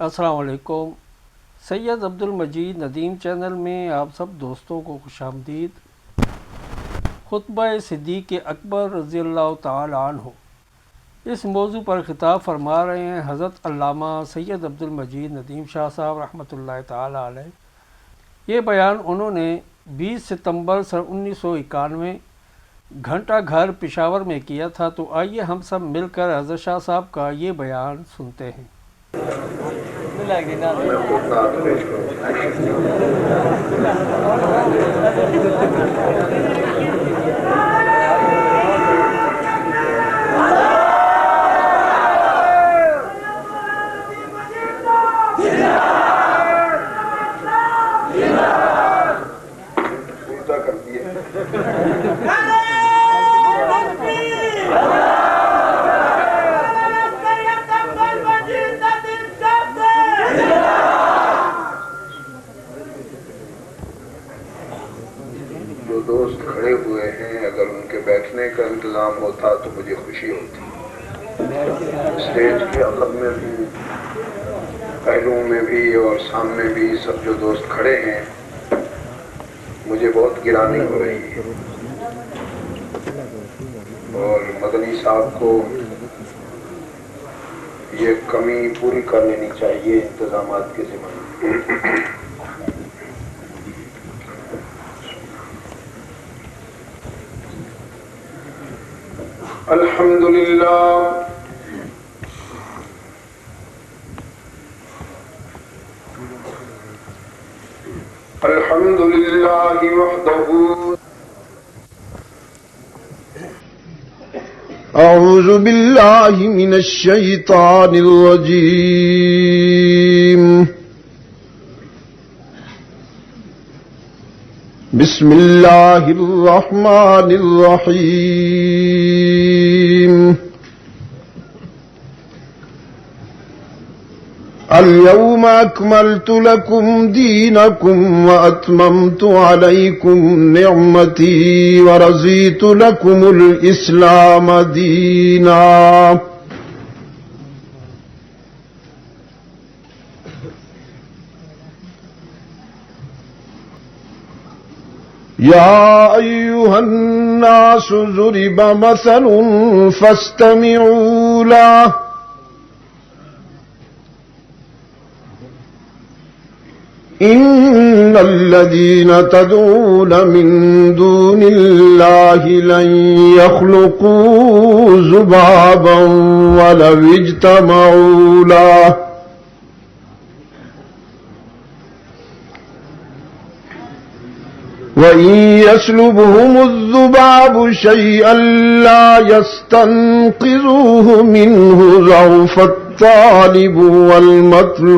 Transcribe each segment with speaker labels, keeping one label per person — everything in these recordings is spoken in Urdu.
Speaker 1: السلام علیکم۔ سید عبد المجید ندیم چینل میں آپ سب دوستوں کو خوش آمدید۔ خطبہ صدیق اکبر رضی اللہ تعالی عنہ، اس موضوع پر خطاب فرما رہے ہیں حضرت علامہ سید عبد المجید ندیم شاہ صاحب رحمۃ اللہ تعالی علیہ۔ یہ بیان انہوں نے 20 ستمبر سن 1991 گھنٹہ گھر پشاور میں کیا تھا۔ تو آئیے ہم سب مل کر حضرت شاہ صاحب کا یہ بیان سنتے ہیں۔
Speaker 2: میں خود نعت پیش کروں۔ الٹا کر دیے۔ جو دوست کھڑے ہوئے ہیں، اگر ان کے بیٹھنے کا انتظام ہوتا تو مجھے خوشی ہوتی۔ اسٹیج کے عقب میں بھی، پہلوؤں میں بھی اور سامنے بھی سب جو دوست کھڑے ہیں، مجھے بہت گرانی ہو رہی ہے، اور مدنی صاحب کو یہ کمی پوری کر لینی چاہیے انتظامات کے ذمہ۔ الحمدللہ الحمدللہ وحدہ۔
Speaker 3: أعوذ بالله من الشيطان الرجيم. بسم الله الرحمن الرحيم. اليوم أكملت لكم دينكم وأتممت عليكم نعمتي ورضيت لكم الإسلام دينا. يا أيها الناس ضرب مثل فاستمعوا له. إن الذين تدعون من دون الله لن يخلقوا ذبابا ولو اجتمعوا له. وإن يسلبهم الذباب شيئا لا يستنقذوه منه ضعف الطالب والمطلوب.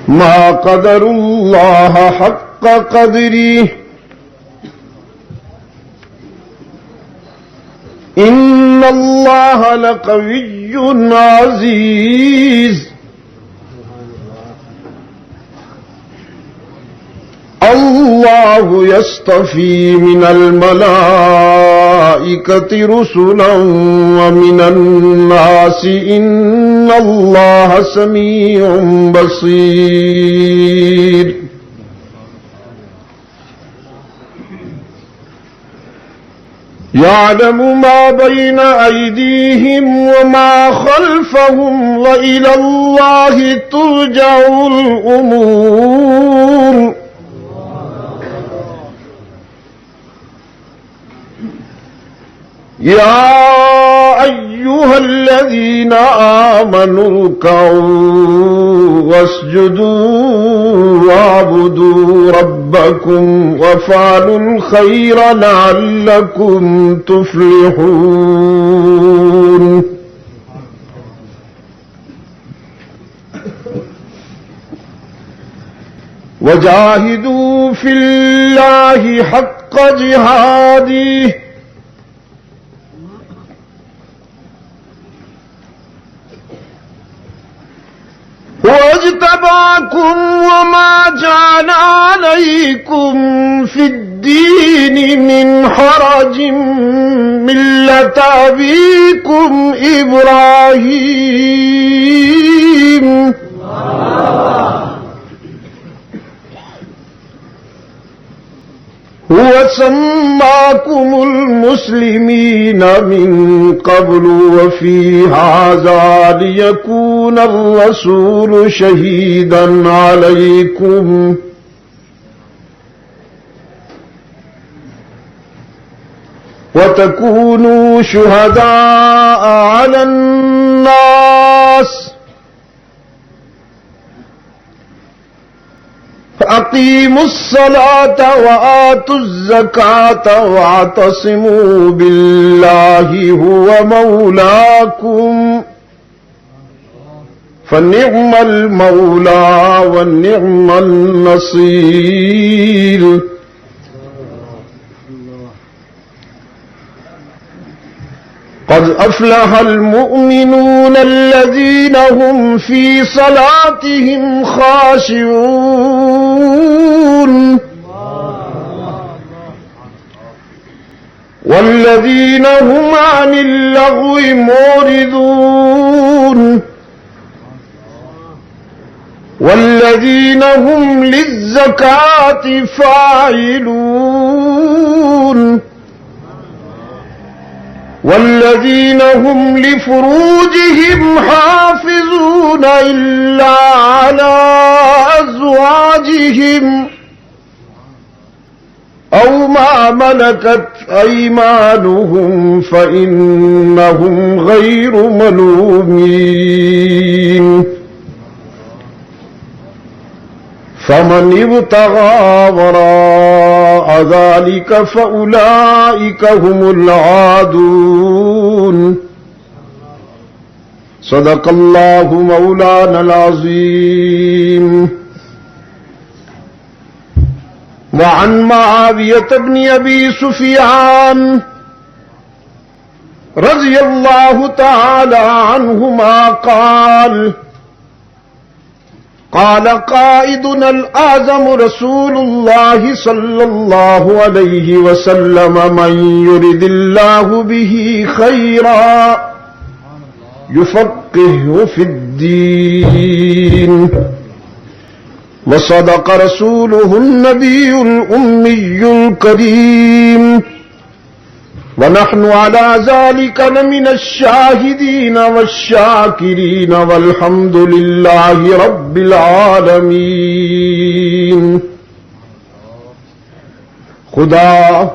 Speaker 3: ما قدر الله حق قدره. إن الله لقوي عزيز. الله يصطفي من الملائكة رسلا ومن الناس إن الله سميع بصير. يعلم ما بين أيديهم وما خلفهم وإلى الله ترجع الأمور. يا أيها الذين آمنوا اركعوا واسجدوا واعبدوا ربكم وافعلوا الخير لعلكم تفلحون. وجاهدوا في الله حق جهاده واجتباكم وما جعل عليكم في الدين من حرج ملة أبيكم إبراهيم هو سماكم المسلمين من قبل وفي هذا ليكون الرسول شهيدا عليكم وتكونوا شهداء على الناس فأقيموا الصلاة وآتوا الزكاة واعتصموا بالله هو مولاكم فنعم المولى ونعم النصير قد أفلح المؤمنون الذين هم في صلاتهم خاشعون والذين هم عن اللغو معرضون والذين هم للزكاة فاعلون والذين هم لفروجهم حافظون إلا على أزواجهم أو ما ملكت أيمانهم فإنهم غير ملومين فمن ابتغى وراء ذلك فأولئك هم العادون صدق الله مولانا العظيم. وعن معاوية بن أبي سفيان رضي الله تعالى عنهما قال قال قائدنا الأعظم رسول الله صلى الله عليه وسلم من يرد الله به خيرا يفقهه في الدين وصدق رسوله النبي الأمي الكريم ونحن على ذلك لمن الشاهدين والشاكرين والحمد لله رب العالمين. خدا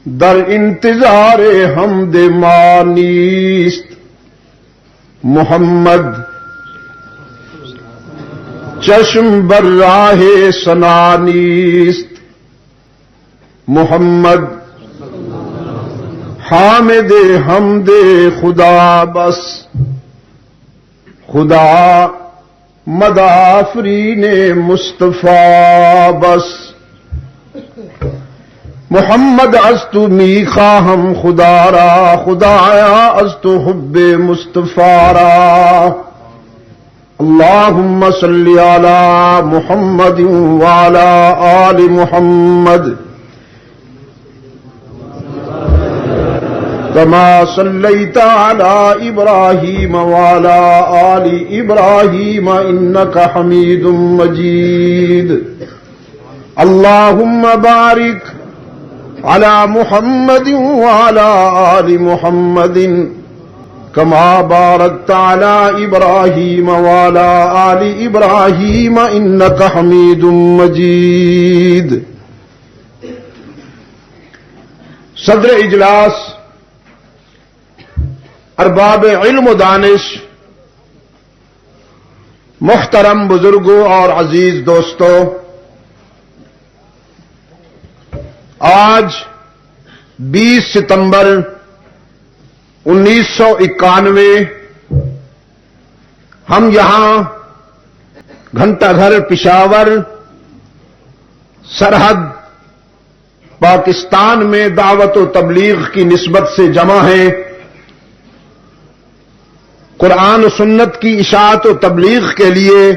Speaker 3: در انتظار حمد مانیست، محمد چشم بر راہ ثنا نیست، محمد حامد حمد خدا بس، خدا مدافرین مصطفیٰ بس. محمد از تو می خواہم خدا را، خدایا از تو حب مصطفیٰ را. اللهم صل علی محمد وعلی آل محمد كما صليت على إبراهيم وعلى آل إبراهيم إنك حميد مجيد. اللهم بارك على محمد وعلى آل محمد كما باركت على إبراهيم وعلى آل إبراهيم إنك حميد مجيد. صدر اجلاس، ارباب علم و دانش، محترم بزرگوں اور عزیز دوستوں، آج 20 ستمبر 1991 ہم یہاں گھنٹہ گھر پشاور سرحد پاکستان میں دعوت و تبلیغ کی نسبت سے جمع ہیں. قرآن و سنت کی اشاعت و تبلیغ کے لیے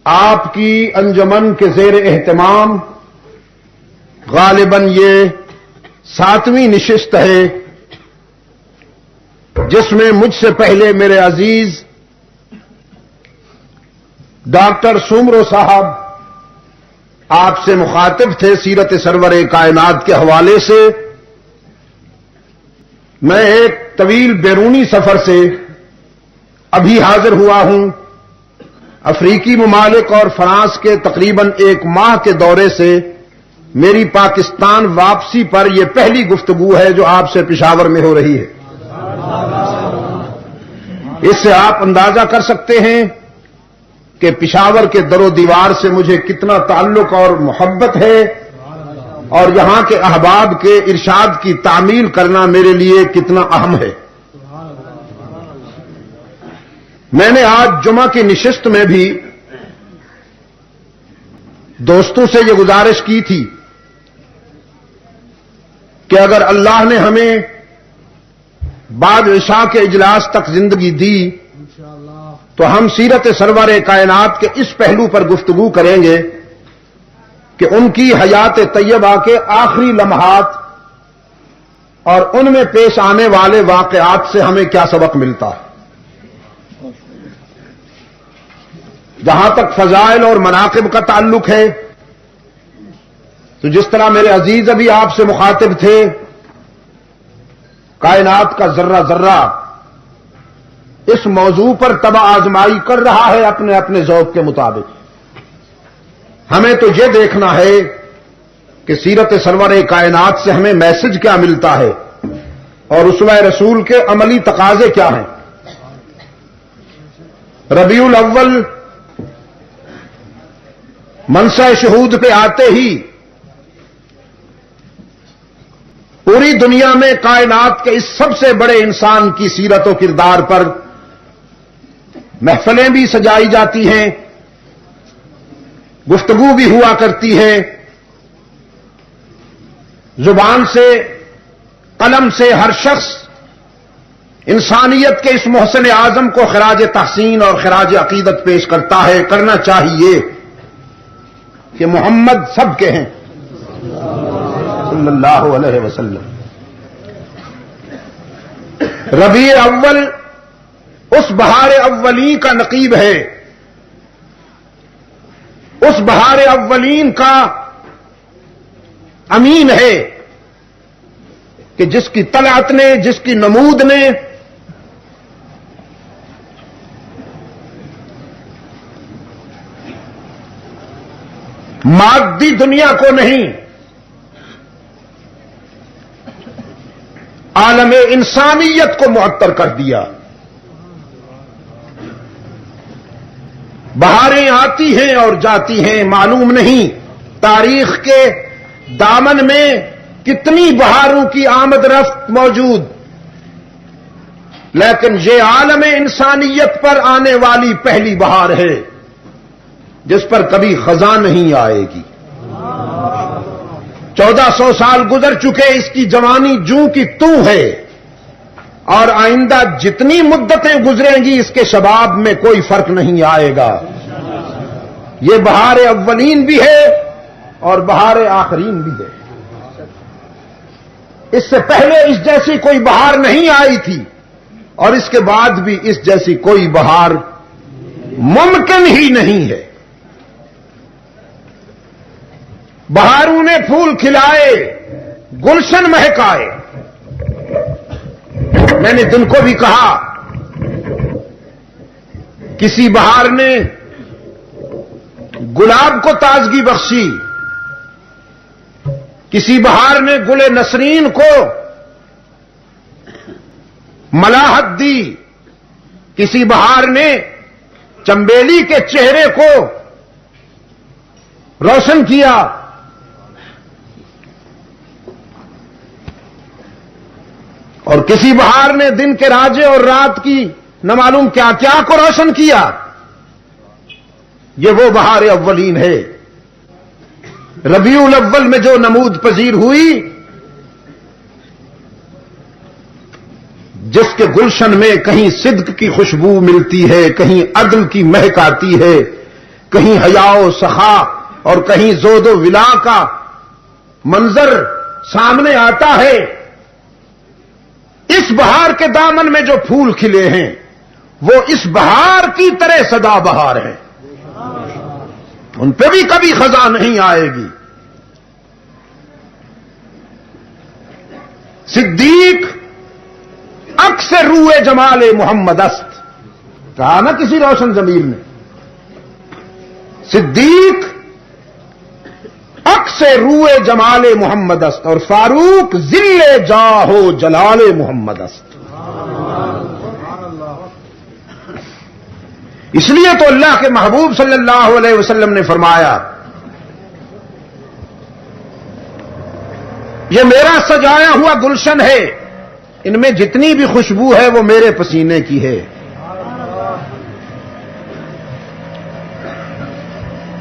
Speaker 3: آپ کی انجمن کے زیر اہتمام غالباً یہ 7ویں نشست ہے جس میں مجھ سے پہلے میرے عزیز ڈاکٹر سومرو صاحب آپ سے مخاطب تھے سیرت سرور کائنات کے حوالے سے. میں ایک طویل بیرونی سفر سے ابھی حاضر ہوا ہوں. افریقی ممالک اور فرانس کے تقریباً 1 ماہ کے دورے سے میری پاکستان واپسی پر یہ پہلی گفتگو ہے جو آپ سے پشاور میں ہو رہی ہے. اس سے آپ اندازہ کر سکتے ہیں کہ پشاور کے در و دیوار سے مجھے کتنا تعلق اور محبت ہے اور یہاں کے احباب کے ارشاد کی تعمیل کرنا میرے لیے کتنا اہم ہے. میں نے آج جمعہ کی نشست میں بھی دوستوں سے یہ گزارش کی تھی کہ اگر اللہ نے ہمیں بعد عشاء کے اجلاس تک زندگی دی تو ہم سیرت سرور کائنات کے اس پہلو پر گفتگو کریں گے کہ ان کی حیات طیبہ کے آخری لمحات اور ان میں پیش آنے والے واقعات سے ہمیں کیا سبق ملتا ہے. جہاں تک فضائل اور مناقب کا تعلق ہے تو جس طرح میرے عزیز ابھی آپ سے مخاطب تھے کائنات کا ذرہ ذرہ اس موضوع پر طبع آزمائی کر رہا ہے اپنے اپنے ذوق کے مطابق. ہمیں تو یہ دیکھنا ہے کہ سیرت سرور کائنات سے ہمیں میسج کیا ملتا ہے اور اسوہ رسول کے عملی تقاضے کیا ہیں. ربیع الاول منصہ شہود پہ آتے ہی پوری دنیا میں کائنات کے اس سب سے بڑے انسان کی سیرت و کردار پر محفلیں بھی سجائی جاتی ہیں, گفتگو بھی ہوا کرتی ہے. زبان سے قلم سے ہر شخص انسانیت کے اس محسن اعظم کو خراج تحسین اور خراج عقیدت پیش کرتا ہے. کرنا چاہیے کہ محمد سب کے ہیں صلی اللہ علیہ وسلم. ربیع اول اس بہار اولین کا نقیب ہے, اس بہار اولین کا امین ہے کہ جس کی طلعت نے, جس کی نمود نے مادی دنیا کو نہیں عالم انسانیت کو معطر کر دیا. بہاریں آتی ہیں اور جاتی ہیں, معلوم نہیں تاریخ کے دامن میں کتنی بہاروں کی آمد رفت موجود, لیکن یہ عالم انسانیت پر آنے والی پہلی بہار ہے جس پر کبھی خزاں نہیں آئے گی. 1400 سال گزر چکے, اس کی جوانی جوں کی توں ہے اور آئندہ جتنی مدتیں گزریں گی اس کے شباب میں کوئی فرق نہیں آئے گا. یہ بہار اولین بھی ہے اور بہار آخرین بھی ہے. اس سے پہلے اس جیسی کوئی بہار نہیں آئی تھی اور اس کے بعد بھی اس جیسی کوئی بہار ممکن ہی نہیں ہے. بہاروں نے پھول کھلائے, گلشن مہکائے. میں نے دن کو بھی کہا کسی بہار نے گلاب کو تازگی بخشی, کسی بہار نے گل نسرین کو ملاحت دی, کسی بہار نے چنبیلی کے چہرے کو روشن کیا, اور کسی بہار نے دن کے راجے اور رات کی نہ معلوم کیا کیا کو روشن کیا. یہ وہ بہار اولین ہے. ربیع الاول میں جو نمود پذیر ہوئی, جس کے گلشن میں کہیں صدق کی خوشبو ملتی ہے, کہیں عدل کی مہک آتی ہے, کہیں حیا و سخا اور کہیں زود و ولا کا منظر سامنے آتا ہے، اس بہار کے دامن میں جو پھول کھلے ہیں وہ اس بہار کی طرح سدا بہار ہے، ان پہ بھی کبھی خزاں نہیں آئے گی۔ صدیق عکس روئے جمال محمد است، کہا نا کسی روشن ضمیر نے، صدیق عکس روئے جمال محمد است اور فاروق ذل جاہو جلال محمد است۔ اس لیے تو اللہ کے محبوب صلی اللہ علیہ وسلم نے فرمایا، یہ میرا سجایا ہوا گلشن ہے، ان میں جتنی بھی خوشبو ہے وہ میرے پسینے کی ہے۔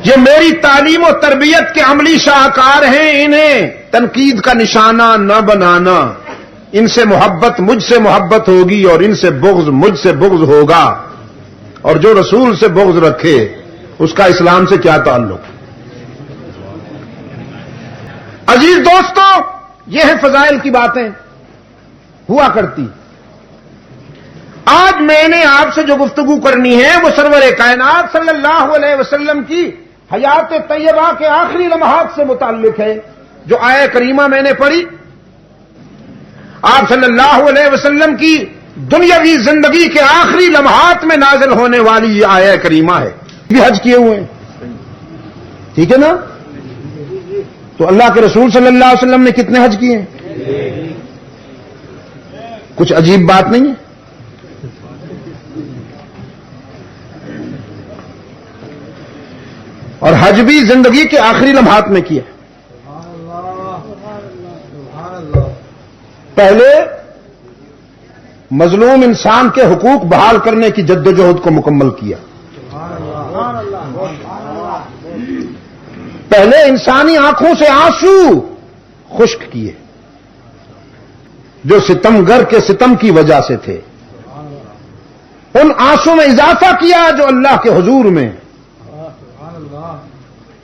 Speaker 3: یہ میری تعلیم و تربیت کے عملی شاہکار ہیں، انہیں تنقید کا نشانہ نہ بنانا۔ ان سے محبت مجھ سے محبت ہوگی اور ان سے بغض مجھ سے بغض ہوگا، اور جو رسول سے بغض رکھے اس کا اسلام سے کیا تعلق۔ عزیز دوستو، یہ ہے فضائل کی باتیں ہوا کرتی۔ آج میں نے آپ سے جو گفتگو کرنی ہے وہ سرور کائنات صلی اللہ علیہ وسلم کی حیات طیبہ کے آخری لمحات سے متعلق ہے۔ جو آیہ کریمہ میں نے پڑھی، آپ صلی اللہ علیہ وسلم کی دنیاوی زندگی کے آخری لمحات میں نازل ہونے والی یہ آیہ کریمہ ہے۔ بھی حج کیے ہوئے ہیں، ٹھیک ہے نا؟ تو اللہ کے رسول صلی اللہ علیہ وسلم نے کتنے حج کیے ہیں؟ کچھ عجیب بات نہیں ہے؟ اور حج بھی زندگی کے آخری لمحات میں کیا۔ پہلے مظلوم انسان کے حقوق بحال کرنے کی جدوجہد کو مکمل کیا، پہلے انسانی آنکھوں سے آنسو خشک کیے جو ستمگر کے ستم کی وجہ سے تھے، ان آنسو میں اضافہ کیا جو اللہ کے حضور میں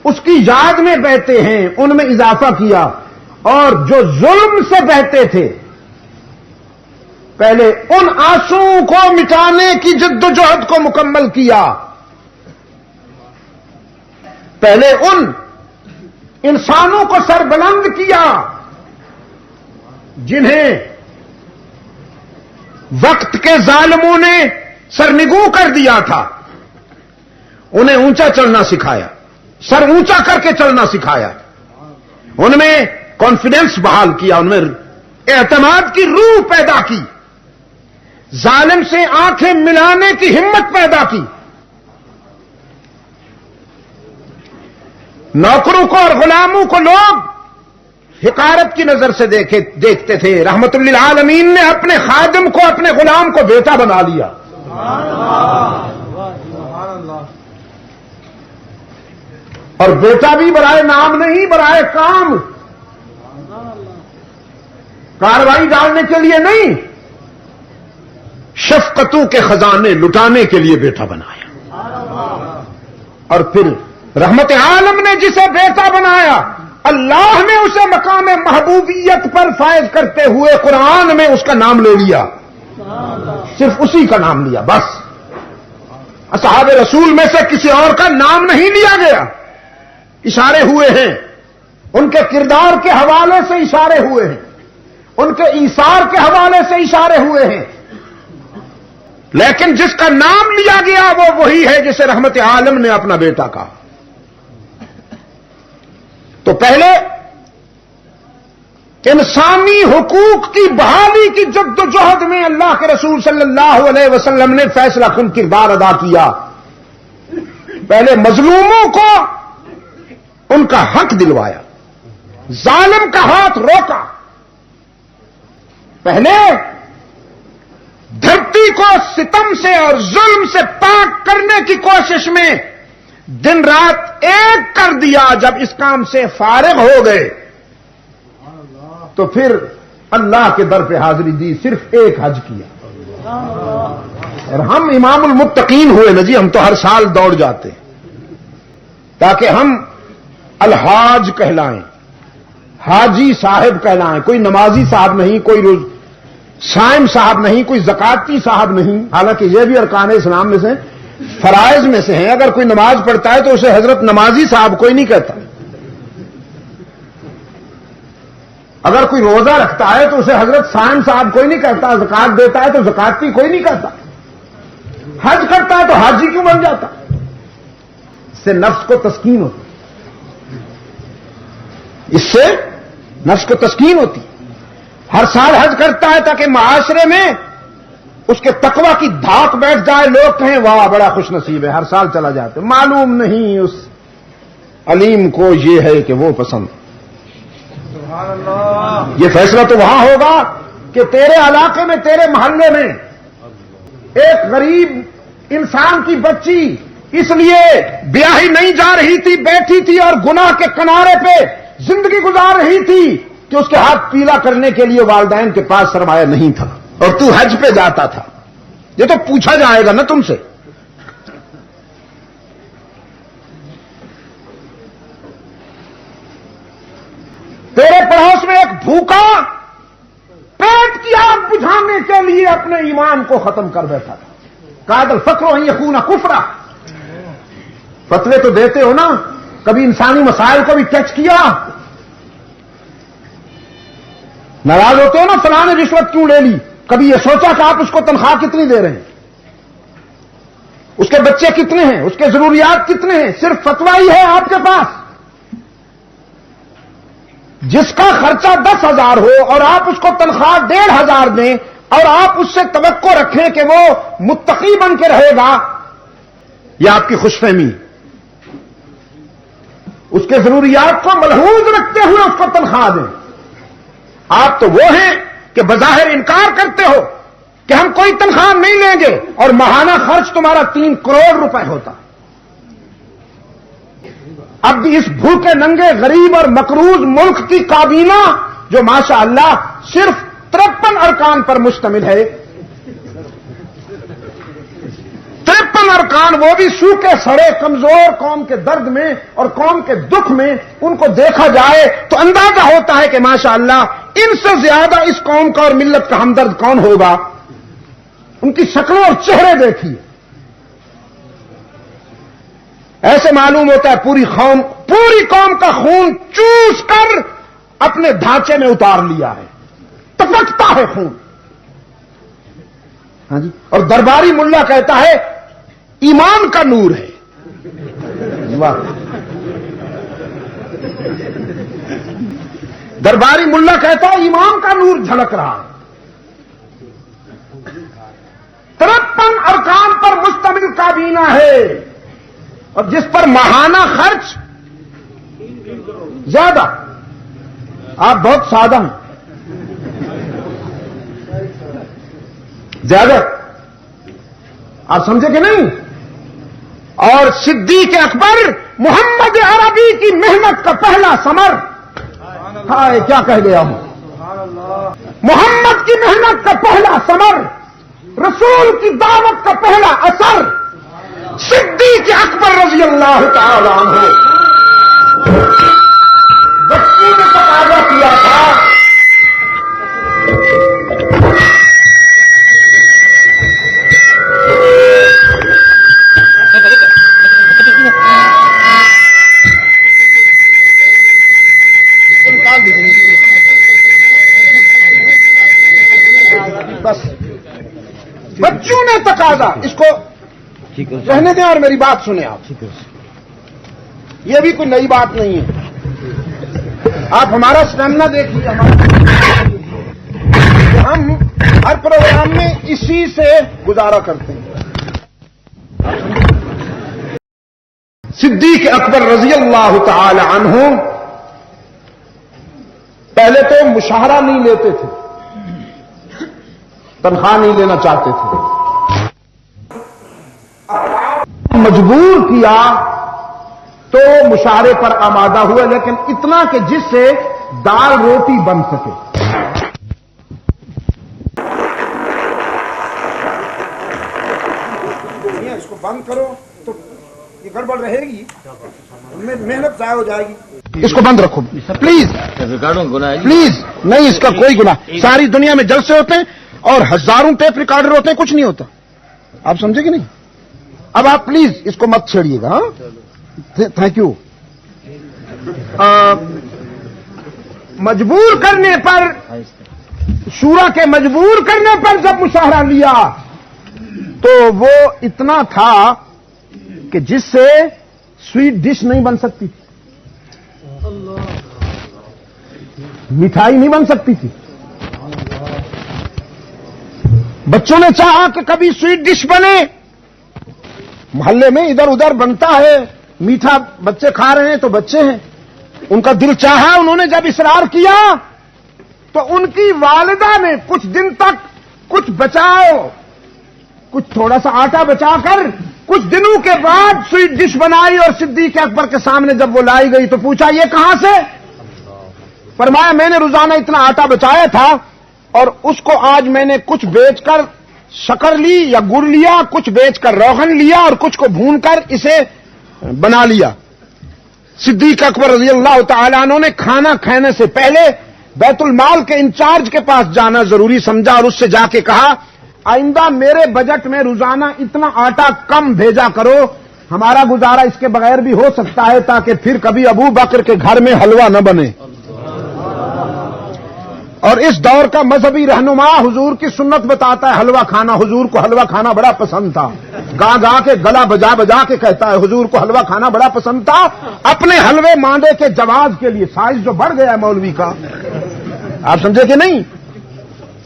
Speaker 3: اس کی یاد میں بہتے ہیں ان میں اضافہ کیا، اور جو ظلم سے بہتے تھے پہلے ان آنسوؤں کو مٹانے کی جدوجہد کو مکمل کیا، پہلے ان انسانوں کو سربلند کیا جنہیں وقت کے ظالموں نے سرنگوں کر دیا تھا، انہیں اونچا چڑھنا سکھایا، سر اونچا کر کے چلنا سکھایا، ان میں کانفیڈنس بحال کیا، ان میں اعتماد کی روح پیدا کی، ظالم سے آنکھیں ملانے کی ہمت پیدا کی، نوکروں کو اور غلاموں کو لوگ حقارت کی نظر سے دیکھتے تھے، رحمت للعالمین نے اپنے خادم کو، اپنے غلام کو بیٹا بنا لیا۔ اور بیٹا بھی برائے نام نہیں، برائے کام، کارروائی ڈالنے کے لیے نہیں، شفقتوں کے خزانے لٹانے کے لیے بیٹا بنایا۔ اور پھر رحمت عالم نے جسے بیٹا بنایا، اللہ نے اسے مقام محبوبیت پر فائز کرتے ہوئے قرآن میں اس کا نام لے لیا، صرف اسی کا نام لیا، بس اصحاب رسول میں سے کسی اور کا نام نہیں لیا گیا۔ اشارے ہوئے ہیں، ان کے کردار کے حوالے سے اشارے ہوئے ہیں، ان کے ایثار کے حوالے سے اشارے ہوئے ہیں، لیکن جس کا نام لیا گیا وہ وہی ہے جسے رحمت عالم نے اپنا بیٹا کہا۔ تو پہلے انسانی حقوق کی بحالی کی جدوجہد میں اللہ کے رسول صلی اللہ علیہ وسلم نے فیصلہ کن کردار ادا کیا۔ پہلے مظلوموں کو ان کا حق دلوایا، ظالم کا ہاتھ روکا، پہلے دھرتی کو ستم سے اور ظلم سے پاک کرنے کی کوشش میں دن رات ایک کر دیا۔ جب اس کام سے فارغ ہو گئے تو پھر اللہ کے در پہ حاضری دی، صرف ایک حج کیا۔ اور ہم امام المتقین ہوئے نا جی، ہم تو ہر سال دوڑ جاتے ہیں تاکہ ہم الحاج کہلائیں، حاجی صاحب کہلائیں، کوئی نمازی صاحب نہیں، کوئی صائم صاحب نہیں، کوئی زکاتی صاحب نہیں، حالانکہ یہ بھی ارکان اسلام میں سے فرائض میں سے ہیں۔ اگر کوئی نماز پڑھتا ہے تو اسے حضرت نمازی صاحب کوئی نہیں کہتا، اگر کوئی روزہ رکھتا ہے تو اسے حضرت صائم صاحب کوئی نہیں کہتا، زکات دیتا ہے تو زکاتی کوئی نہیں کہتا، حج کرتا ہے تو حاجی کیوں بن جاتا؟ اس سے نفس کو تسکین ہوتی، اس سے نفس کو تسکین ہوتی۔ ہر سال حج کرتا ہے تاکہ معاشرے میں اس کے تقوی کی دھاک بیٹھ جائے، لوگ کہیں واہ بڑا خوش نصیب ہے، ہر سال چلا جاتے۔ معلوم نہیں اس علیم کو یہ ہے کہ وہ پسند۔ سبحان اللہ۔ یہ فیصلہ تو وہاں ہوگا کہ تیرے علاقے میں، تیرے محلے میں ایک غریب انسان کی بچی اس لیے بیاہی نہیں جا رہی تھی، بیٹھی تھی اور گناہ کے کنارے پہ زندگی گزار رہی تھی کہ اس کے ہاتھ پیلا کرنے کے لیے والدین کے پاس سرمایہ نہیں تھا، اور تو حج پہ جاتا تھا۔ یہ تو پوچھا جائے گا نا تم سے۔ تیرے پڑوس میں ایک بھوکا پیٹ کی آگ بجھانے کے لیے اپنے ایمان کو ختم کر بیٹھا تھا۔ قاد الفقر ان یکون کفرا۔ فتوے تو دیتے ہو نا، کبھی انسانی مسائل کو بھی ٹچ کیا؟ ناراض ہوتے ہو نا فلاں نے رشوت کیوں لے لی؟ کبھی یہ سوچا کہ آپ اس کو تنخواہ کتنی دے رہے ہیں، اس کے بچے کتنے ہیں، اس کے ضروریات کتنے ہیں؟ صرف فتویٰ ہی ہے آپ کے پاس۔ جس کا خرچہ 10,000 ہو اور آپ اس کو تنخواہ 1,500 دیں اور آپ اس سے توقع رکھیں کہ وہ متقی بن کے رہے گا، یہ آپ کی خوش فہمی۔ اس کے ضروریات کو ملحوظ رکھتے ہوئے اس کو تنخواہ دیں۔ آپ تو وہ ہیں کہ بظاہر انکار کرتے ہو کہ ہم کوئی تنخواہ نہیں لیں گے، اور ماہانہ خرچ تمہارا 3 کروڑ روپے ہوتا۔ اب بھی اس بھوکے ننگے غریب اور مقروض ملک کی کابینہ جو ماشاء اللہ صرف 53 ارکان پر مشتمل ہے، 53 ارکان، وہ بھی سوکھے سڑے کمزور قوم کے درد میں اور قوم کے دکھ میں، ان کو دیکھا جائے تو اندازہ ہوتا ہے کہ ماشاء اللہ ان سے زیادہ اس قوم کا اور ملت کا ہمدرد کون ہوگا۔ ان کی شکلوں اور چہرے دیکھیے، ایسے معلوم ہوتا ہے پوری قوم کا خون چوس کر اپنے ڈھانچے میں اتار لیا ہے، ٹپکتا ہے خون۔ ہاں جی، اور درباری ملا کہتا ہے ایمان کا نور ہے۔ واہ، درباری ملا کہتا ہے ایمان کا نور جھلک رہا ہے۔ 53 ارکان پر مشتمل کابینہ ہے، اور جس پر ماہانہ خرچ زیادہ۔ آپ بہت سادہ ہیں، زیادہ آپ سمجھے کہ نہیں؟ اور صدیق اکبر محمد عربی کی محنت کا پہلا ثمر، ہائے کیا کہہ گیا ہوں، محمد کی محنت کا پہلا ثمر، رسول کی دعوت کا پہلا اثر صدیق اکبر رضی اللہ تعالی عنہ بچی نے تقاضا کیا تھا بس بچوں نے تقاضا، اس کو رہنے دیں اور میری بات سنیں آپ، یہ بھی کوئی نئی بات نہیں ہے۔ آپ ہمارا اسٹیمنا دیکھیے، ہم ہر پروگرام میں اسی سے گزارا کرتے ہیں۔ صدیق اکبر رضی اللہ تعالی عنہ پہلے تو مشاہرہ نہیں لیتے تھے، تنخواہ نہیں لینا چاہتے تھے، مجبور کیا تو مشاہرے پر آمادہ ہوئے، لیکن اتنا کہ جس سے دال روٹی بن سکے۔ اس کو بند کرو تو یہ گڑبڑ رہے گی، محنت ضائع ہو جائے گی۔ اس کو بند رکھو پلیز پلیز. نہیں اس کا کوئی گناہ. ساری دنیا میں جلسے ہوتے ہیں اور ہزاروں ٹیپ ریکارڈر ہوتے ہیں, کچھ نہیں ہوتا. آپ سمجھے کہ نہیں؟ اب آپ پلیز اس کو مت چھیڑیے گا. ہاں تھینک یو. مجبور کرنے پر, شورا کے مجبور کرنے پر جب مشاہرہ لیا تو وہ اتنا تھا کہ جس سے سویٹ ڈش نہیں بن سکتی تھی, مٹھائی نہیں بن سکتی تھی. بچوں نے چاہا کہ کبھی سویٹ ڈش بنے, محلے میں ادھر ادھر بنتا ہے, میٹھا بچے کھا رہے ہیں تو بچے ہیں, ان کا دل چاہا. انہوں نے جب اصرار کیا تو ان کی والدہ نے کچھ دن تک کچھ بچاؤ, کچھ تھوڑا سا آٹا بچا کر کچھ دنوں کے بعد سویٹ ڈش بنائی, اور صدیق اکبر کے سامنے جب وہ لائی گئی تو پوچھا یہ کہاں سے؟ فرمایا میں نے روزانہ اتنا آٹا بچایا تھا اور اس کو آج میں نے کچھ بیچ کر شکر لی یا گڑ لیا, کچھ بیچ کر روغن لیا اور کچھ کو بھون کر اسے بنا لیا. صدیق اکبر رضی اللہ تعالیٰ عنہ نے کھانا کھانے سے پہلے بیت المال کے انچارج کے پاس جانا ضروری سمجھا اور اس سے جا کے کہا آئندہ میرے بجٹ میں روزانہ اتنا آٹا کم بھیجا کرو, ہمارا گزارا اس کے بغیر بھی ہو سکتا ہے تاکہ پھر کبھی ابو بکر کے گھر میں حلوہ نہ بنے. اور اس دور کا مذہبی رہنما حضور کی سنت بتاتا ہے حلوہ کھانا. حضور کو حلوہ کھانا بڑا پسند تھا, گا گا کے گلا بجا بجا کے کہتا ہے حضور کو حلوہ کھانا بڑا پسند تھا. اپنے حلوے ماندے کے جواز کے لیے, سائز جو بڑھ گیا ہے مولوی کا, آپ سمجھے کہ نہیں,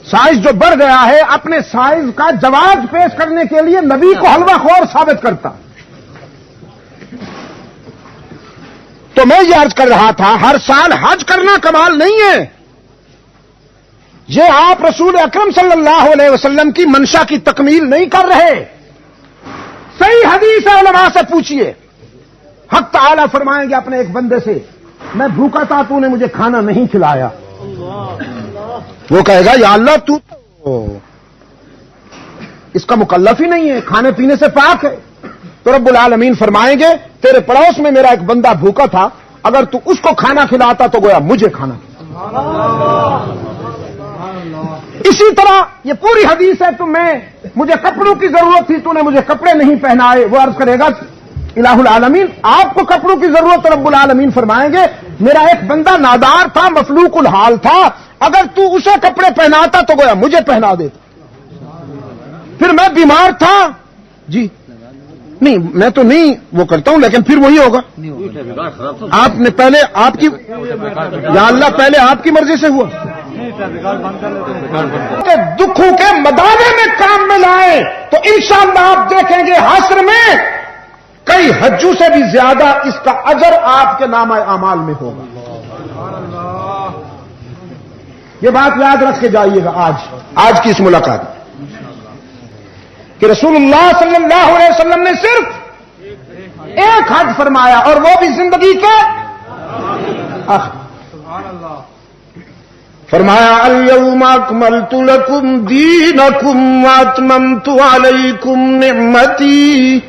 Speaker 3: سائز جو بڑھ گیا ہے, اپنے سائز کا جواز پیش کرنے کے لیے نبی کو حلوہ خور ثابت کرتا. تو میں یہ عرض کر رہا تھا ہر سال حج کرنا کمال نہیں ہے, یہ آپ رسول اکرم صلی اللہ علیہ وسلم کی منشا کی تکمیل نہیں کر رہے. صحیح حدیث علماء سے پوچھیے, حق تعالی فرمائیں گے اپنے ایک بندے سے میں بھوکا تھا تو نے مجھے کھانا نہیں کھلایا. وہ کہے گا یا اللہ تو اس کا مکلف ہی نہیں ہے, کھانے پینے سے پاک ہے. تو رب العالمین فرمائیں گے تیرے پڑوس میں میرا ایک بندہ بھوکا تھا, اگر تو اس کو کھانا کھلاتا تو گویا مجھے کھانا. اسی طرح یہ پوری حدیث ہے, مجھے کپڑوں کی ضرورت تھی تو نے مجھے کپڑے نہیں پہنائے. وہ عرض کرے گا الہ العالمین آپ کو کپڑوں کی ضرورت, رب العالمین فرمائیں گے میرا ایک بندہ نادار تھا, مفلوق الحال تھا, اگر تو اسے کپڑے پہناتا تو گویا مجھے پہنا دیتا. پھر میں بیمار تھا, جی نہیں میں تو نہیں وہ کرتا ہوں, لیکن پھر وہی ہوگا. آپ نے پہلے آپ کی یا اللہ پہلے آپ کی مرضی سے ہوا کہ دکھوں کے مدانے میں کام میں لائیں تو انشاءاللہ آپ دیکھیں گے حشر میں کئی حجوں سے بھی زیادہ اس کا اجر آپ کے نامہ اعمال میں ہوگا. یہ بات یاد رکھ کے جائیے گا آج کی اس ملاقات میں کہ رسول اللہ صلی اللہ علیہ وسلم نے صرف ایک حج فرمایا اور وہ بھی زندگی کے فرمایا الیوم اکملت لکم دینکم واتممت علیکم نعمتی.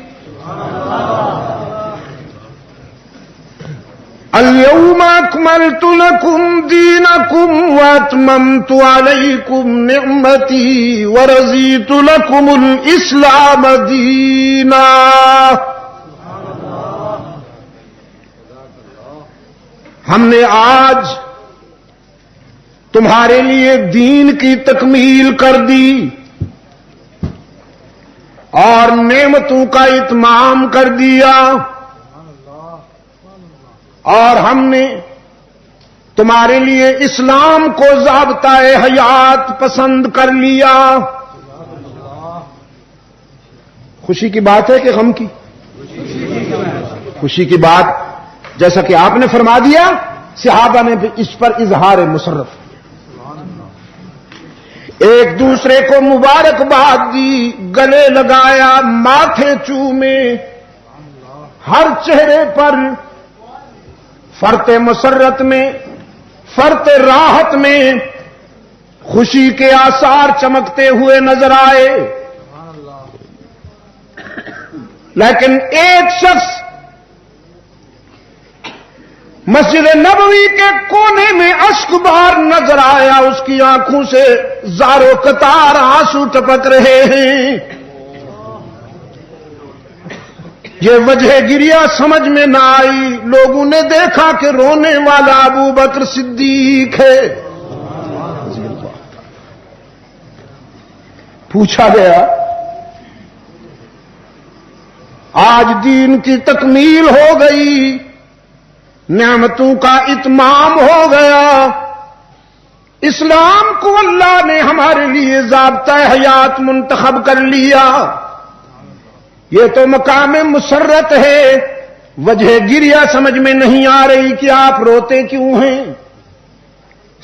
Speaker 3: اليوم اکملت لکم دینکم واتممت علیکم نعمتی ورضیت لکم الاسلام دینا. ہم نے آج تمہارے لیے دین کی تکمیل کر دی اور نعمتوں کا اتمام کر دیا, اور ہم نے تمہارے لیے اسلام کو ضابطۂ حیات پسند کر لیا. خوشی کی بات ہے کہ غم کی؟ خوشی کی بات, جیسا کہ آپ نے فرما دیا, صحابہ نے بھی اس پر اظہار مسرت, ایک دوسرے کو مبارکباد دی, گلے لگایا, ماتھے چومے, ہر چہرے پر فرط مسرت میں, فرط راحت میں خوشی کے آثار چمکتے ہوئے نظر آئے. لیکن ایک شخص مسجد نبوی کے کونے میں اشک بار نظر آیا، اس کی آنکھوں سے زارو قطار آنسو ٹپک رہے ہیں۔ یہ وجہ گریہ سمجھ میں نہ آئی، لوگوں نے دیکھا کہ رونے والا ابو بکر صدیق ہے۔ پوچھا گیا آج دین کی تکمیل ہو گئی، نعمتوں کا اتمام ہو گیا، اسلام کو اللہ نے ہمارے لیے ضابطہ حیات منتخب کر لیا، یہ تو مقام مسرت ہے، وجہ گریہ سمجھ میں نہیں آ رہی کہ آپ روتے کیوں ہیں؟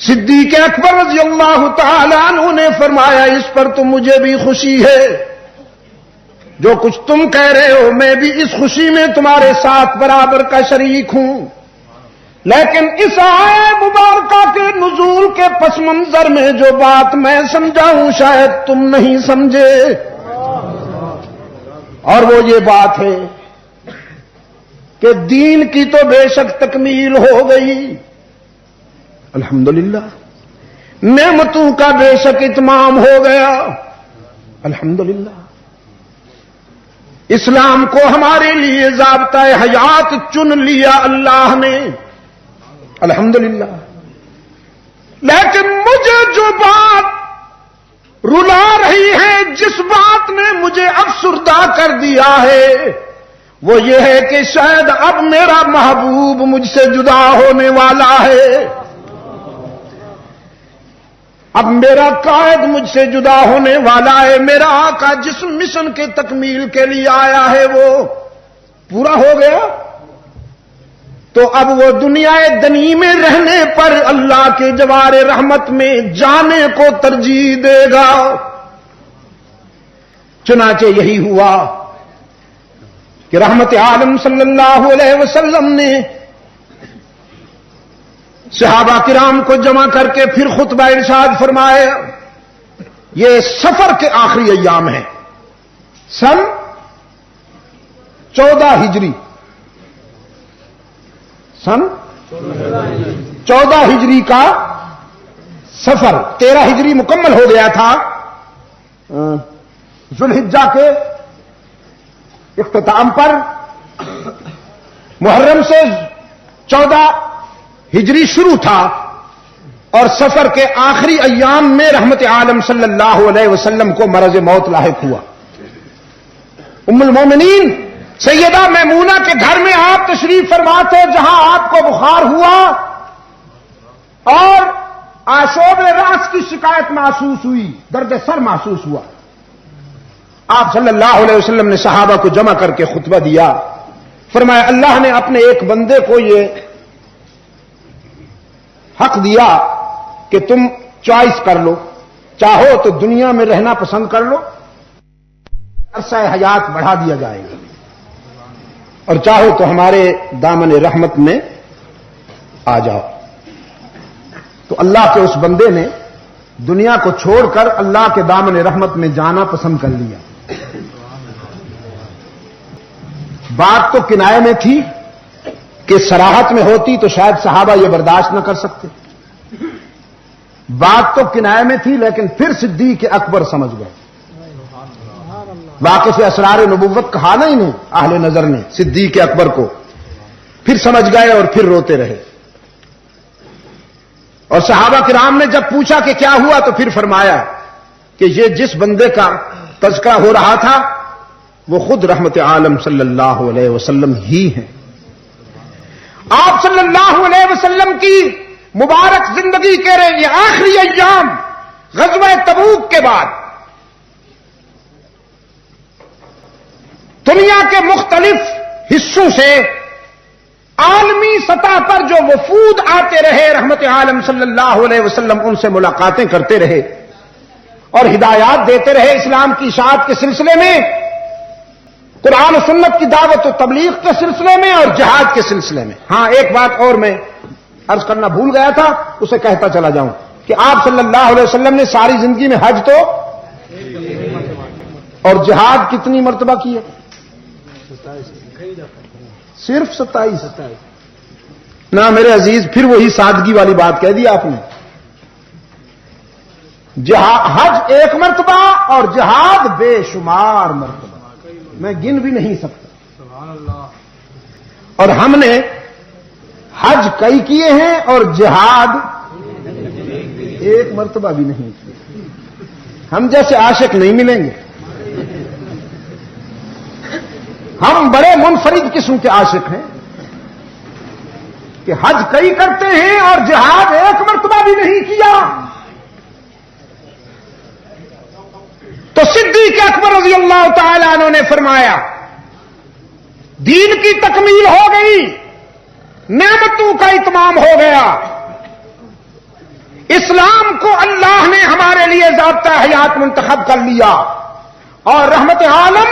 Speaker 3: صدیق اکبر رضی اللہ تعالیٰ عنہ نے فرمایا اس پر تو مجھے بھی خوشی ہے، جو کچھ تم کہہ رہے ہو میں بھی اس خوشی میں تمہارے ساتھ برابر کا شریک ہوں، لیکن اس آیے مبارکہ کے نزول کے پس منظر میں جو بات میں سمجھا ہوں شاید تم نہیں سمجھے، اور وہ یہ بات ہے کہ دین کی تو بے شک تکمیل ہو گئی، الحمدللہ، نعمتوں کا بے شک اتمام ہو گیا، الحمدللہ، اسلام کو ہمارے لیے ضابطہ حیات چن لیا اللہ نے، الحمدللہ، لیکن مجھے جو بات رلا رہی ہے، جس بات نے مجھے افسردہ کر دیا ہے، وہ یہ ہے کہ شاید اب میرا محبوب مجھ سے جدا ہونے والا ہے، اب میرا قائد مجھ سے جدا ہونے والا ہے، میرا آقا جس مشن کے تکمیل کے لیے آیا ہے وہ پورا ہو گیا، تو اب وہ دنیا دنی میں رہنے پر اللہ کے جوار رحمت میں جانے کو ترجیح دے گا۔ چنانچہ یہی ہوا کہ رحمت عالم صلی اللہ علیہ وسلم نے صحابہ کرام کو جمع کر کے پھر خطبہ ارشاد فرمایا، یہ سفر کے آخری ایام ہیں، سن 14 ہجری، سن 14 ہجری کا سفر، 13 ہجری مکمل ہو گیا تھا ذوالحجہ کے اختتام پر، محرم سے 14 ہجری شروع تھا، اور سفر کے آخری ایام میں رحمت عالم صلی اللہ علیہ وسلم کو مرض موت لاحق ہوا۔ ام المومنین سیدہ میمونہ کے گھر میں آپ تشریف فرما تھے، جہاں آپ کو بخار ہوا اور آشوب راس کی شکایت محسوس ہوئی، درد سر محسوس ہوا۔ آپ صلی اللہ علیہ وسلم نے صحابہ کو جمع کر کے خطبہ دیا، فرمایا اللہ نے اپنے ایک بندے کو یہ حق دیا کہ تم چوائس کر لو، چاہو تو دنیا میں رہنا پسند کر لو، عرصہ حیات بڑھا دیا جائے گا، اور چاہو تو ہمارے دامن رحمت میں آ جاؤ۔ تو اللہ کے اس بندے نے دنیا کو چھوڑ کر اللہ کے دامن رحمت میں جانا پسند کر لیا۔ بات تو کنایے میں تھی کہ صراحت میں ہوتی تو شاید صحابہ یہ برداشت نہ کر سکتے، بات تو کنایے میں تھی، لیکن پھر صدیق اکبر سمجھ گئے، واقف اسرار نبوت کہا نا انہیں اہل نظر نے صدیق اکبر کو، پھر سمجھ گئے اور پھر روتے رہے۔ اور صحابہ کرام نے جب پوچھا کہ کیا ہوا تو پھر فرمایا کہ یہ جس بندے کا تذکرہ ہو رہا تھا وہ خود رحمت عالم صلی اللہ علیہ وسلم ہی ہیں۔ آپ صلی اللہ علیہ وسلم کی مبارک زندگی کے یہ آخری ایام غزوہ تبوک کے بعد دنیا کے مختلف حصوں سے عالمی سطح پر جو وفود آتے رہے، رحمت عالم صلی اللہ علیہ وسلم ان سے ملاقاتیں کرتے رہے اور ہدایات دیتے رہے اسلام کی اشاعت کے سلسلے میں، قرآن و سنت کی دعوت و تبلیغ کے سلسلے میں اور جہاد کے سلسلے میں۔ ہاں ایک بات اور میں عرض کرنا بھول گیا تھا، اسے کہتا چلا جاؤں کہ آپ صلی اللہ علیہ وسلم نے ساری زندگی میں حج تو اور جہاد کتنی مرتبہ کی ہے؟ صرف 27۔ نہ میرے عزیز، پھر وہی سادگی والی بات کہہ دی آپ نے. حج ایک مرتبہ اور جہاد بے شمار مرتبہ، میں گن بھی نہیں سکتا.
Speaker 1: سبحان اللہ.
Speaker 3: اور ہم نے حج کئی کیے ہیں اور جہاد ایک مرتبہ بھی نہیں کیے. ہم جیسے عاشق نہیں ملیں گے. ہم بڑے منفرد قسم کے عاشق ہیں کہ حج کئی کرتے ہیں اور جہاد ایک مرتبہ بھی نہیں کیا. تو صدیق اکبر رضی اللہ تعالی عنہ نے فرمایا دین کی تکمیل ہو گئی، نعمتوں کا اتمام ہو گیا، اسلام کو اللہ نے ہمارے لیے ضابطہ حیات منتخب کر لیا، اور رحمت عالم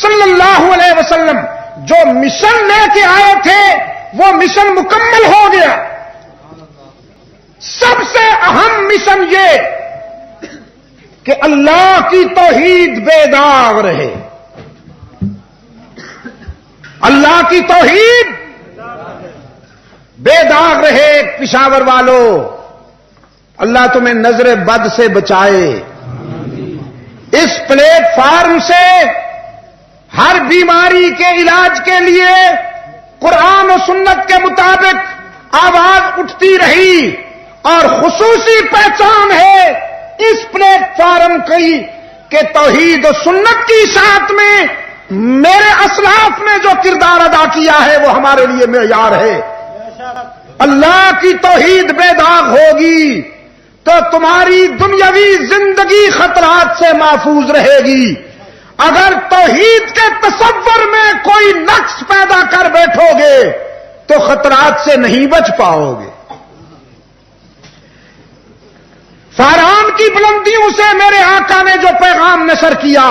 Speaker 3: صلی اللہ علیہ وسلم جو مشن لے کے آئے تھے وہ مشن مکمل ہو گیا. سب سے اہم مشن یہ کہ اللہ کی توحید بے داغ رہے. اللہ کی توحید بے داغ رہے. پشاور والوں، اللہ تمہیں نظر بد سے بچائے. اس پلیٹ فارم سے ہر بیماری کے علاج کے لیے قرآن و سنت کے مطابق آواز اٹھتی رہی، اور خصوصی پہچان ہے اس پلیٹ فارم کی کہ توحید و سنت کی اشاعت میں میرے اسلاف نے جو کردار ادا کیا ہے وہ ہمارے لیے معیار ہے. اللہ کی توحید بے داغ ہوگی تو تمہاری دنیاوی زندگی خطرات سے محفوظ رہے گی. اگر توحید کے تصور میں کوئی نقص پیدا کر بیٹھو گے تو خطرات سے نہیں بچ پاؤ گے. فاران کی بلندیوں سے میرے آقا نے جو پیغام نشر کیا،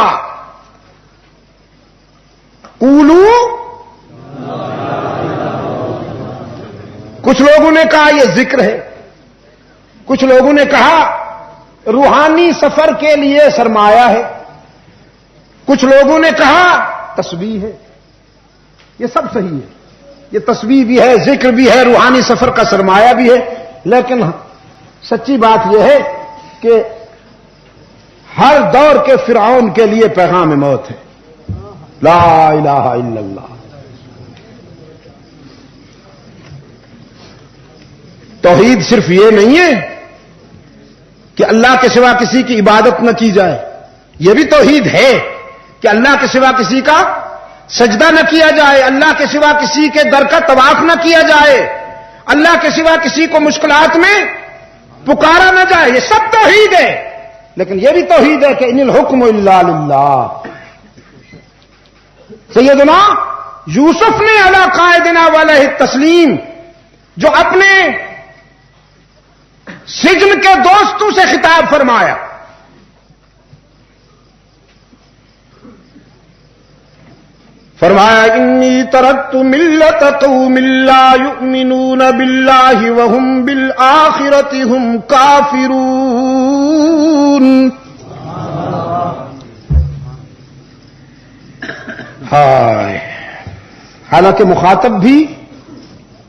Speaker 3: قولو، کچھ لوگوں نے کہا یہ ذکر ہے، کچھ لوگوں نے کہا روحانی سفر کے لیے سرمایہ ہے، کچھ لوگوں نے کہا تسبیح ہے. یہ سب صحیح ہے، یہ تسبیح بھی ہے، ذکر بھی ہے، روحانی سفر کا سرمایہ بھی ہے. لیکن سچی بات یہ ہے کہ ہر دور کے فرعون کے لیے پیغام موت ہے. لا الہ الا اللہ. توحید صرف یہ نہیں ہے کہ اللہ کے سوا کسی کی عبادت نہ کی جائے، یہ بھی توحید ہے کہ اللہ کے سوا کسی کا سجدہ نہ کیا جائے، اللہ کے سوا کسی کے در کا طواف نہ کیا جائے، اللہ کے سوا کسی کو مشکلات میں پکارا نہ جائے. یہ سب توحید ہے. لیکن یہ بھی توحید ہے کہ ان الحکم الا للہ. سیدنا یوسف نے علی قائدنا وعلیہ التسلیم جو اپنے سجن کے دوستوں سے خطاب فرمایا، فرمایا انی ترکت ملت قوم لا یؤمنون باللہ وهم بالآخرۃ هم کافرون. ہائے، حالانکہ مخاطب بھی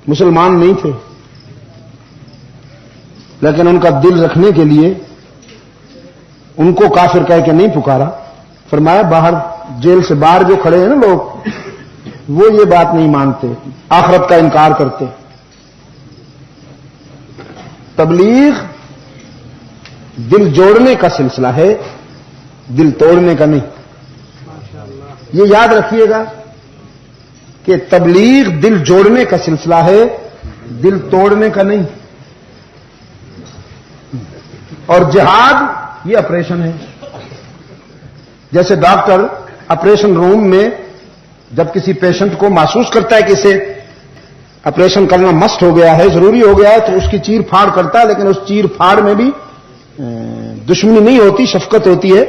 Speaker 3: مسلمان نہیں تھے، لیکن ان کا دل رکھنے کے لیے ان کو کافر کہہ کے نہیں پکارا. فرمایا باہر جیل سے باہر جو کھڑے ہیں نا لوگ، وہ یہ بات نہیں مانتے، آخرت کا انکار کرتے. تبلیغ دل جوڑنے کا سلسلہ ہے، دل توڑنے کا نہیں. یہ یاد رکھیے گا کہ تبلیغ دل جوڑنے کا سلسلہ ہے، دل توڑنے کا نہیں. اور جہاد یہ آپریشن ہے. جیسے ڈاکٹر آپریشن روم میں جب کسی پیشنٹ کو محسوس کرتا ہے کہ اسے آپریشن کرنا مسٹ ہو گیا ہے، ضروری ہو گیا ہے، تو اس کی چیر پھاڑ کرتا ہے. لیکن اس چیر پھاڑ میں بھی دشمنی نہیں ہوتی، شفقت ہوتی ہے،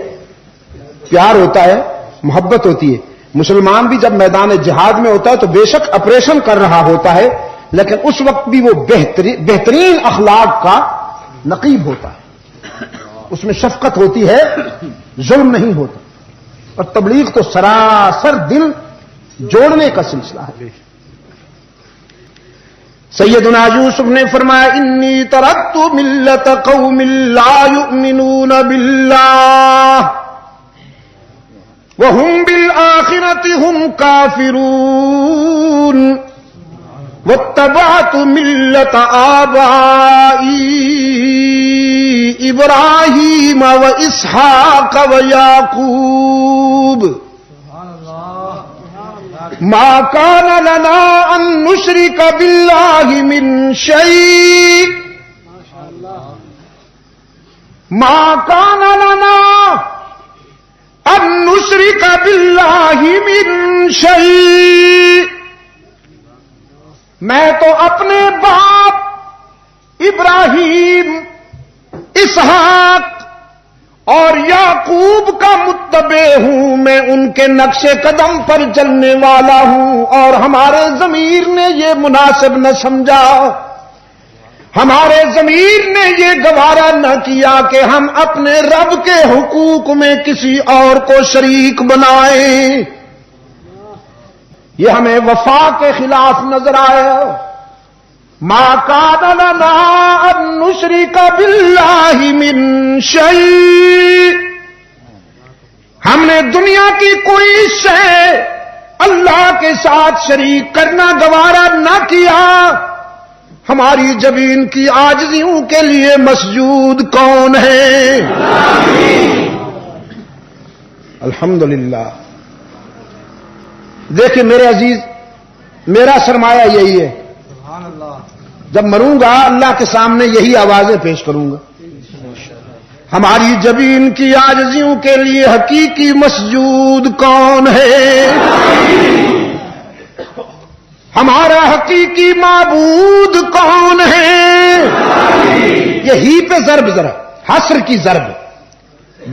Speaker 3: پیار ہوتا ہے، محبت ہوتی ہے. مسلمان بھی جب میدان جہاد میں ہوتا ہے تو بے شک آپریشن کر رہا ہوتا ہے، لیکن اس وقت بھی وہ بہترین اخلاق کا نقیب ہوتا ہے. اس میں شفقت ہوتی ہے، ظلم نہیں ہوتا. اور تبلیغ تو سراسر دل جوڑنے کا سلسلہ ہے. سیدنا یوسف نے فرمایا انی ترکت ملت قوم لا یؤمنون باللہ وهم بالآخرة هم کافرون واتبعت ملت آبائی ابراہیم واسحاق ویعقوب ما كان لنا ان نشرك بالله من شيء ما كان لنا ان نشرك بالله من شيء میں تو اپنے باپ ابراہیم اسحاق اور یعقوب کا متبع ہوں، میں ان کے نقش قدم پر چلنے والا ہوں، اور ہمارے ضمیر نے یہ مناسب نہ سمجھا، ہمارے ضمیر نے یہ گوارا نہ کیا کہ ہم اپنے رب کے حقوق میں کسی اور کو شریک بنائیں۔ یہ ہمیں وفا کے خلاف نظر آیا۔ ما كان لنا ان نشرك بالله من شيء، ہم نے دنیا کی کوئی شے اللہ کے ساتھ شریک کرنا گوارا نہ کیا۔ ہماری جبین کی عاجزیوں کے لیے مسجود کون ہے؟ الحمدللہ۔ دیکھیں میرے عزیز، میرا سرمایہ یہی ہے، جب مروں گا اللہ کے سامنے یہی آوازیں پیش کروں گا۔ ہماری جبین کی عاجزیوں کے لیے حقیقی مسجود کون ہے؟ ہمارا حقیقی معبود کون ہے؟ یہی پہ ضرب ذرا حسر کی ضرب،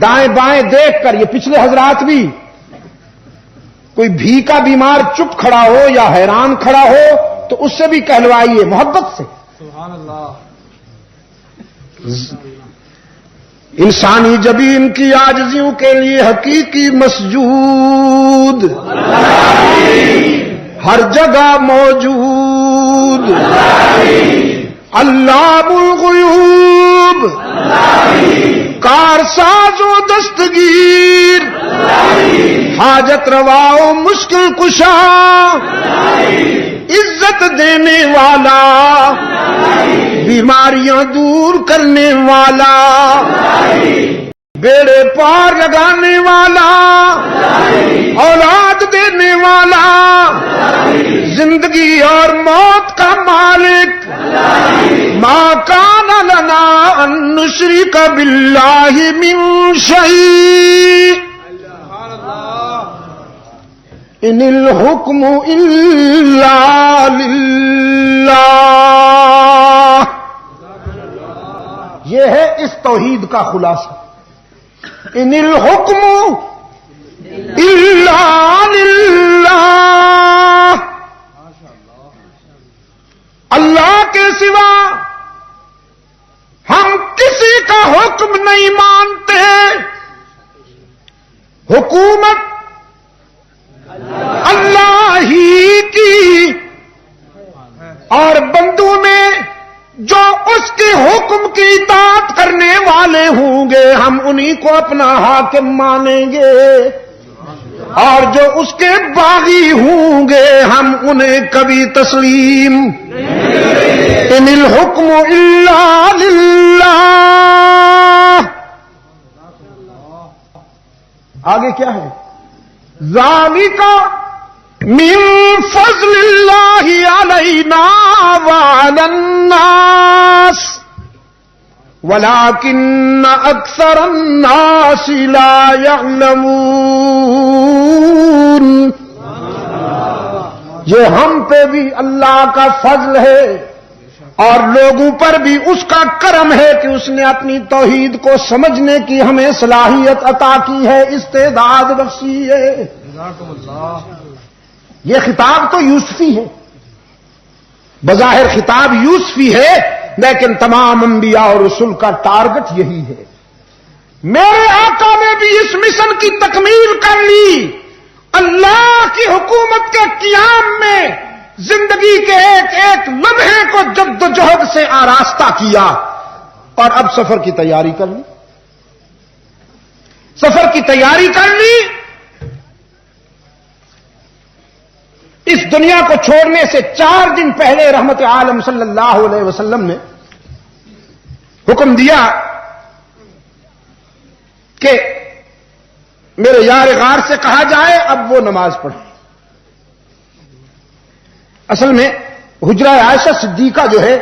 Speaker 3: دائیں بائیں دیکھ کر۔ یہ پچھلے حضرات بھی، کوئی بھیکا بیمار چپ کھڑا ہو یا حیران کھڑا ہو تو اس سے بھی کہلوائیے محبت سے۔ سبحان اللہ۔ انسانی جبین کی عاجزیوں کے لیے حقیقی مسجود ہر جگہ موجود، علام الغیوب، کارساز و دستگیر، حاجت روا و مشکل کشا، عزت دینے والا، بیماریاں دور کرنے والا، بیڑے پار لگانے والا، اولاد دینے والا، زندگی اور موت کا مالک۔ ما كان لنا ان نشرك بالله من شيء ان الحكم الا لله۔ یہ ہے اس توحید کا خلاصہ۔ ان الحكم الا لله، اللہ کے سوا ہم کسی کا حکم نہیں مانتے۔ حکومت اللہ ہی کی، اور بندوں میں جو اس کے حکم کی اطاعت کرنے والے ہوں گے ہم انہی کو اپنا حاکم مانیں گے، اور جو اس کے باغی ہوں گے ہم انہیں کبھی تسلیم۔ ان الحکم الا للہ۔ آگے کیا ہے؟ ذالک من فضل اللہ علینا وعلی الناس ولكن اکثر الناس لا يعلمون۔ یہ ہم پہ بھی اللہ کا فضل ہے اور لوگوں پر بھی اس کا کرم ہے کہ اس نے اپنی توحید کو سمجھنے کی ہمیں صلاحیت عطا کی ہے، استعداد بخشی ہے۔ یہ خطاب تو یوسفی ہے، بظاہر خطاب یوسفی ہے، لیکن تمام انبیاء اور رسول کا ٹارگٹ یہی ہے۔ میرے آقا نے بھی اس مشن کی تکمیل کر لی۔ اللہ کی حکومت کے قیام میں زندگی کے ایک ایک لمحے کو جدوجہد سے آراستہ کیا اور اب سفر کی تیاری کر لی. سفر کی تیاری کر لی. اس دنیا کو چھوڑنے سے 4 دن پہلے رحمت عالم صلی اللہ علیہ وسلم نے حکم دیا کہ میرے یار غار سے کہا جائے اب وہ نماز پڑھے. اصل میں حجرہ عائشہ صدیقہ جو ہے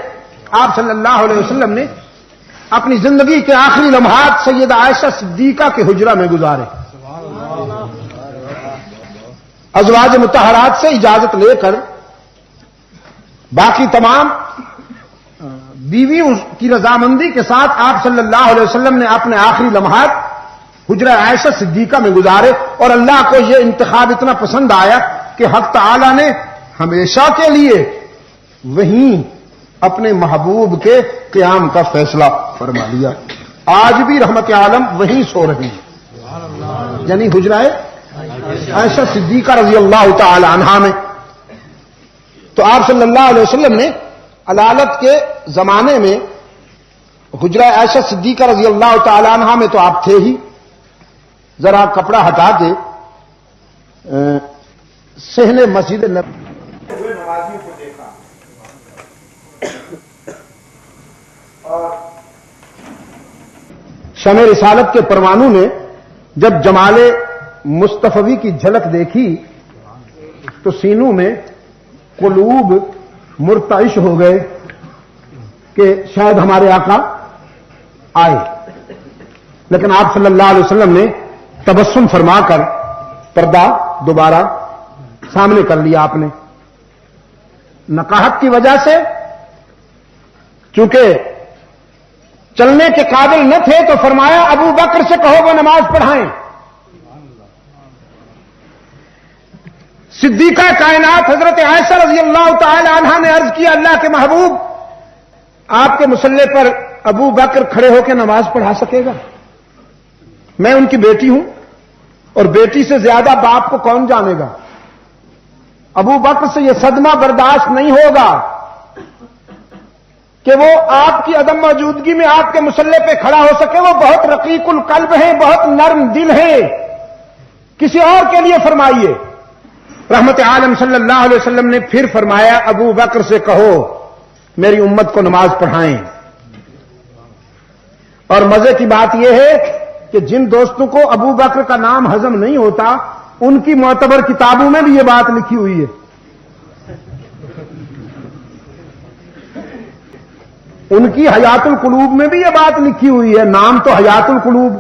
Speaker 3: آپ صلی اللہ علیہ وسلم نے اپنی زندگی کے آخری لمحات سیدہ عائشہ صدیقہ کے حجرہ میں گزارے. ازواج مطہرات سے اجازت لے کر باقی تمام بیویوں کی رضامندی کے ساتھ آپ صلی اللہ علیہ وسلم نے اپنے آخری لمحات حجرہ عائشہ صدیقہ میں گزارے. اور اللہ کو یہ انتخاب اتنا پسند آیا کہ حق تعالی نے ہمیشہ کے لیے وہیں اپنے محبوب کے قیام کا فیصلہ فرما لیا. آج بھی رحمت عالم وہیں سو رہی ہیں، یعنی حجرہ عائشہ صدیقہ رضی اللہ تعالی عنہا میں. تو آپ صلی اللہ علیہ وسلم نے علالت کے زمانے میں حجرہ عائشہ صدیقہ رضی اللہ تعالی عنہا میں تو آپ تھے ہی. ذرا کپڑا ہٹا کے صحن مسجد نبوی ہوئے نمازیوں کو دیکھا اور شمع رسالت کے پروانوں نے جب جمال مصطفی کی جھلک دیکھی تو سینوں میں قلوب مرتعش ہو گئے کہ شاید ہمارے آقا آئے. لیکن آپ صلی اللہ علیہ وسلم نے تبسم فرما کر پردہ دوبارہ سامنے کر لیا. آپ نے نقاہت کی وجہ سے چونکہ چلنے کے قابل نہ تھے تو فرمایا ابو بکر سے کہو وہ نماز پڑھائیں. صدیقہ کائنات حضرت عائشہ رضی اللہ تعالی عنہا نے عرض کیا اللہ کے محبوب آپ کے مصلی پر ابو بکر کھڑے ہو کے نماز پڑھا سکے گا؟ میں ان کی بیٹی ہوں اور بیٹی سے زیادہ باپ کو کون جانے گا. ابو بکر سے یہ صدمہ برداشت نہیں ہوگا کہ وہ آپ کی عدم موجودگی میں آپ کے مصلی پہ کھڑا ہو سکے. وہ بہت رقیق القلب ہیں، بہت نرم دل ہیں. کسی اور کے لیے فرمائیے. رحمت عالم صلی اللہ علیہ وسلم نے پھر فرمایا ابو بکر سے کہو میری امت کو نماز پڑھائیں. اور مزے کی بات یہ ہے کہ جن دوستوں کو ابو بکر کا نام ہضم نہیں ہوتا ان کی معتبر کتابوں میں بھی یہ بات لکھی ہوئی ہے. ان کی حیات القلوب میں بھی یہ بات لکھی ہوئی ہے. نام تو حیات القلوب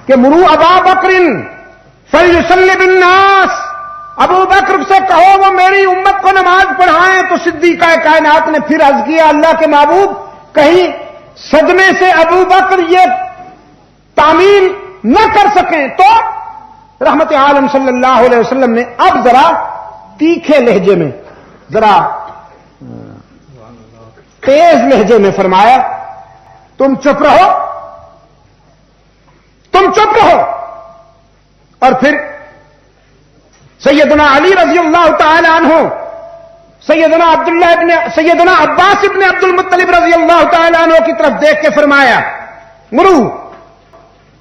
Speaker 3: کہ مرو ابا بکر فلیصلی بالناس. ابو بکر سے کہو وہ میری امت کو نماز پڑھائیں. تو صدیقہ کائنات نے پھر عرض کیا اللہ کے محبوب کہیں صدمے سے ابو بکر یہ تعمیل نہ کر سکیں. تو رحمت عالم صلی اللہ علیہ وسلم نے اب ذرا تیکھے لہجے میں، ذرا تیز لہجے میں فرمایا تم چپ رہو، تم چپ رہو. اور پھر سیدنا علی رضی اللہ تعالی عنہ، سیدنا عباس ابن عبد المطلب رضی اللہ تعالی عنہ کی طرف دیکھ کے فرمایا مرو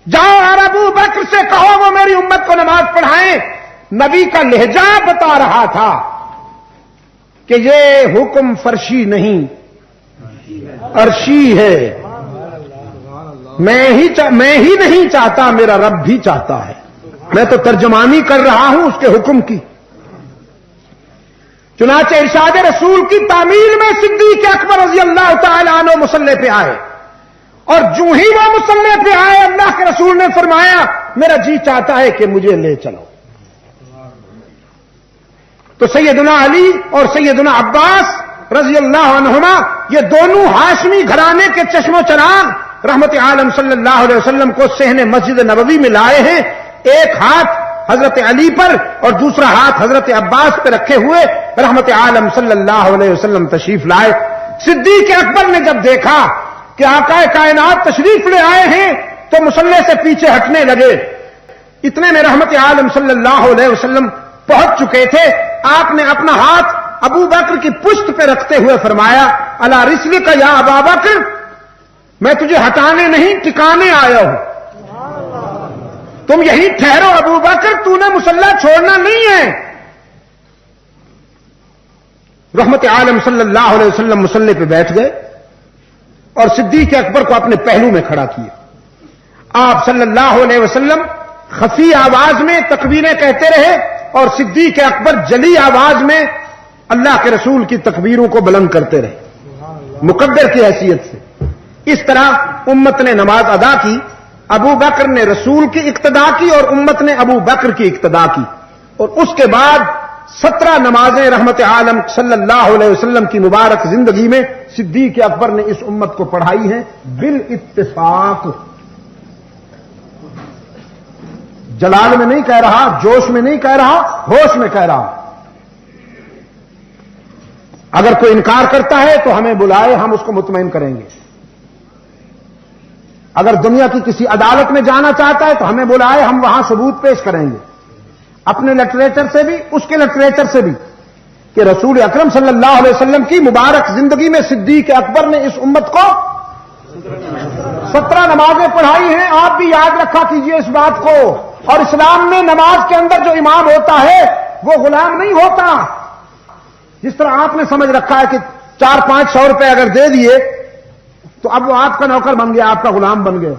Speaker 3: جاؤ اور ابو بکر سے کہو وہ میری امت کو نماز پڑھائیں. نبی کا لہجہ بتا رہا تھا کہ یہ حکم فرشی نہیں عرشی ہے. میں ہی نہیں چاہتا، میرا رب بھی چاہتا ہے. میں تو ترجمانی کر رہا ہوں اس کے حکم کی. چنانچہ ارشاد رسول کی تعمیل میں صدیق اکبر رضی اللہ تعالی عنہ مصلی پہ آئے اور جو ہی وہ مصلی پہ آئے اللہ کے رسول نے فرمایا میرا جی چاہتا ہے کہ مجھے لے چلو. تو سیدنا علی اور سیدنا عباس رضی اللہ عنہما یہ دونوں ہاشمی گھرانے کے چشم و چراغ رحمت عالم صلی اللہ علیہ وسلم کو صحن مسجد نبوی میں لائے ہیں. ایک ہاتھ حضرت علی پر اور دوسرا ہاتھ حضرت عباس پہ رکھے ہوئے رحمت عالم صلی اللہ علیہ وسلم تشریف لائے. صدیق اکبر نے جب دیکھا کہ آقا کائنات تشریف لے آئے ہیں تو مصلی سے پیچھے ہٹنے لگے. اتنے میں رحمت عالم صلی اللہ علیہ وسلم پہنچ چکے تھے. آپ نے اپنا ہاتھ ابو بکر کی پشت پہ رکھتے ہوئے فرمایا الا رسلک یا ابا بکر، میں تجھے ہٹانے نہیں ٹکانے آیا ہوں، تم یہی ٹھہرو ابو بکر، تو نے مصلی چھوڑنا نہیں ہے۔ رحمت عالم صلی اللہ علیہ وسلم مصلی پہ بیٹھ گئے اور صدیق اکبر کو اپنے پہلو میں کھڑا کیا۔ آپ صلی اللہ علیہ وسلم خفی آواز میں تکبیریں کہتے رہے اور صدیق اکبر جلی آواز میں اللہ کے رسول کی تکبیروں کو بلند کرتے رہے مقدر کی حیثیت سے۔ اس طرح امت نے نماز ادا کی، ابو بکر نے رسول کی اقتدا کی اور امت نے ابو بکر کی اقتدا کی، اور اس کے بعد 17 نمازیں رحمت عالم صلی اللہ علیہ وسلم کی مبارک زندگی میں صدیق اکبر نے اس امت کو پڑھائی ہیں بالاتفاق۔ جلال میں نہیں کہہ رہا، جوش میں نہیں کہہ رہا، ہوش میں کہہ رہا۔ اگر کوئی انکار کرتا ہے تو ہمیں بلائے، ہم اس کو مطمئن کریں گے۔ اگر دنیا کی کسی عدالت میں جانا چاہتا ہے تو ہمیں بلائے، ہم وہاں ثبوت پیش کریں گے، اپنے لٹریچر سے بھی، اس کے لٹریچر سے بھی، کہ رسول اکرم صلی اللہ علیہ وسلم کی مبارک زندگی میں صدیق اکبر نے اس امت کو 17 نمازیں پڑھائی ہیں۔ آپ بھی یاد رکھا کیجئے اس بات کو۔ اور اسلام میں نماز کے اندر جو امام ہوتا ہے وہ غلام نہیں ہوتا، جس طرح آپ نے سمجھ رکھا ہے کہ 400-500 روپے اگر دے دیے تو اب وہ آپ کا نوکر بن گیا، آپ کا غلام بن گیا۔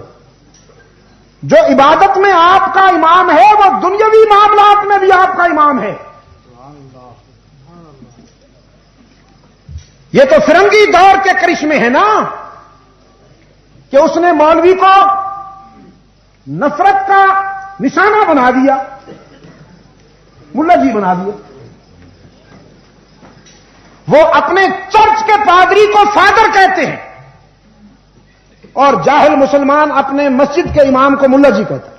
Speaker 3: جو عبادت میں آپ کا امام ہے وہ دنیاوی معاملات میں بھی آپ کا امام ہے۔ یہ تو فرنگی دور کے کرشمے ہیں نا کہ اس نے مولوی کو نفرت کا نشانہ بنا دیا، ملا جی بنا دیا۔ وہ اپنے چرچ کے پادری کو فادر کہتے ہیں اور جاہل مسلمان اپنے مسجد کے امام کو ملا جی کہتا ہے،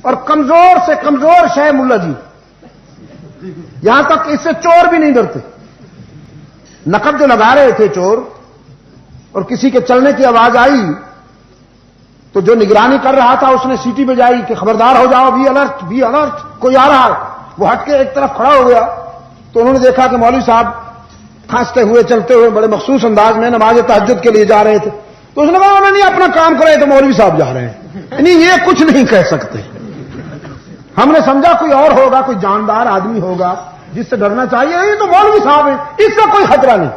Speaker 3: اور کمزور سے کمزور شے ملا جی، یہاں تک اس سے چور بھی نہیں ڈرتے۔ نقب جو لگا رہے تھے چور، اور کسی کے چلنے کی آواز آئی تو جو نگرانی کر رہا تھا اس نے سیٹی بجائی کہ خبردار ہو جاؤ، بی الرٹ، بی الرٹ، کوئی آ رہا ہے۔ وہ ہٹ کے ایک طرف کھڑا ہو گیا تو انہوں نے دیکھا کہ مولوی صاحب کھانستے ہوئے چلتے ہوئے بڑے مخصوص انداز میں نماز تہجد کے لیے جا رہے تھے، تو اس نے کہا انہوں نے اپنا کام کرے تو مولوی صاحب جا رہے ہیں، نہیں یہ کچھ نہیں کہہ سکتے۔ ہم نے سمجھا کوئی اور ہوگا، کوئی جاندار آدمی ہوگا جس سے ڈرنا چاہیے، یہ تو مولوی صاحب ہیں، اس کا کوئی خطرہ نہیں۔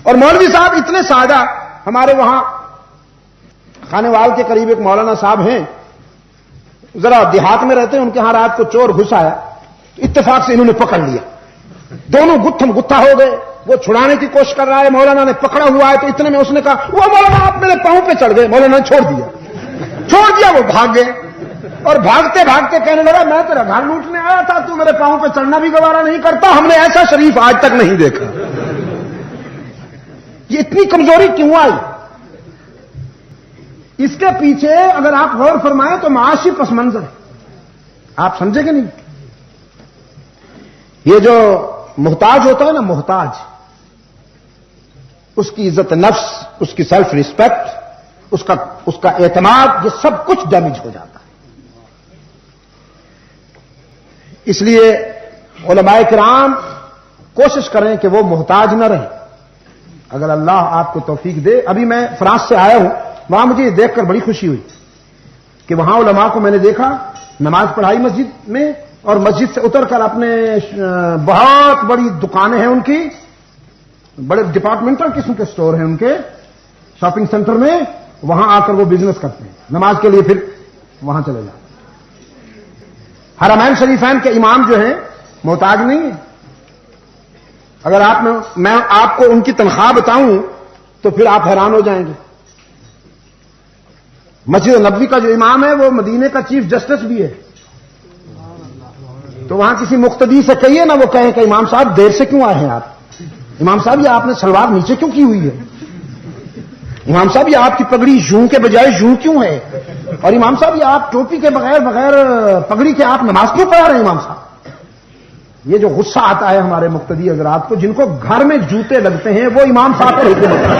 Speaker 3: اور مولوی صاحب اتنے سادہ، ہمارے وہاں خانے وال کے قریب ایک مولانا صاحب ہیں، ذرا دیہات میں رہتے ہیں، ان کے ہاں رات کو چور گھس آیا تو اتفاق سے انہوں نے پکڑ لیا، دونوں گتھم گتھا ہو گئے۔ وہ چھڑانے کی کوشش کر رہا ہے، مولانا نے پکڑا ہوا ہے، تو اتنے میں اس نے کہا وہ مولانا آپ میرے پاؤں پہ چڑھ گئے۔ مولانا نے چھوڑ دیا، وہ بھاگ گئے اور بھاگتے بھاگتے کہنے لگا میں تیرا گھر لوٹنے آیا تھا، تو میرے پاؤں پہ چڑھنا بھی گوارا نہیں کرتا، ہم نے ایسا شریف آج تک نہیں دیکھا۔ یہ اتنی کمزوری کیوں آئی؟ اس کے پیچھے اگر آپ غور فرمائیں تو معاشی پس منظر ہے، آپ سمجھے کہ نہیں؟ یہ جو محتاج ہوتا ہے نا، محتاج، اس کی عزت نفس، اس کی سیلف ریسپیکٹ، اس کا اعتماد، یہ سب کچھ ڈیمیج ہو جاتا ہے۔ اس لیے علماء کرام کوشش کریں کہ وہ محتاج نہ رہیں، اگر اللہ آپ کو توفیق دے۔ ابھی میں فرانس سے آیا ہوں، وہاں مجھے یہ دیکھ کر بڑی خوشی ہوئی کہ وہاں علماء کو میں نے دیکھا نماز پڑھائی مسجد میں، اور مسجد سے اتر کر اپنے بہت بڑی دکانیں ہیں ان کی، بڑے ڈپارٹمنٹل قسم کے سٹور ہیں ان کے شاپنگ سینٹر میں، وہاں آ کر وہ بزنس کرتے ہیں، نماز کے لیے پھر وہاں چلے جاتے ہیں۔ حرمین شریفین کے امام جو ہیں محتاج نہیں ہیں۔ اگر میں آپ کو ان کی تنخواہ بتاؤں تو پھر آپ حیران ہو جائیں گے۔ مسجد نبوی کا جو امام ہے وہ مدینے کا چیف جسٹس بھی ہے، تو وہاں کسی مقتدی سے کہیے نا، وہ کہیں کہ امام صاحب دیر سے کیوں آئے ہیں آپ؟ امام صاحب یہ آپ نے سلوار نیچے کیوں کی ہوئی ہے؟ امام صاحب یہ آپ کی پگڑی یوں کے بجائے یوں کیوں ہے؟ اور امام صاحب یہ آپ ٹوپی کے بغیر پگڑی کے آپ نماز کیوں پڑھا رہے ہیں امام صاحب؟ یہ جو غصہ آتا ہے ہمارے مقتدی حضرات کو، جن کو گھر میں جوتے لگتے ہیں، وہ امام صاحب پر حکم ہوتا ہے۔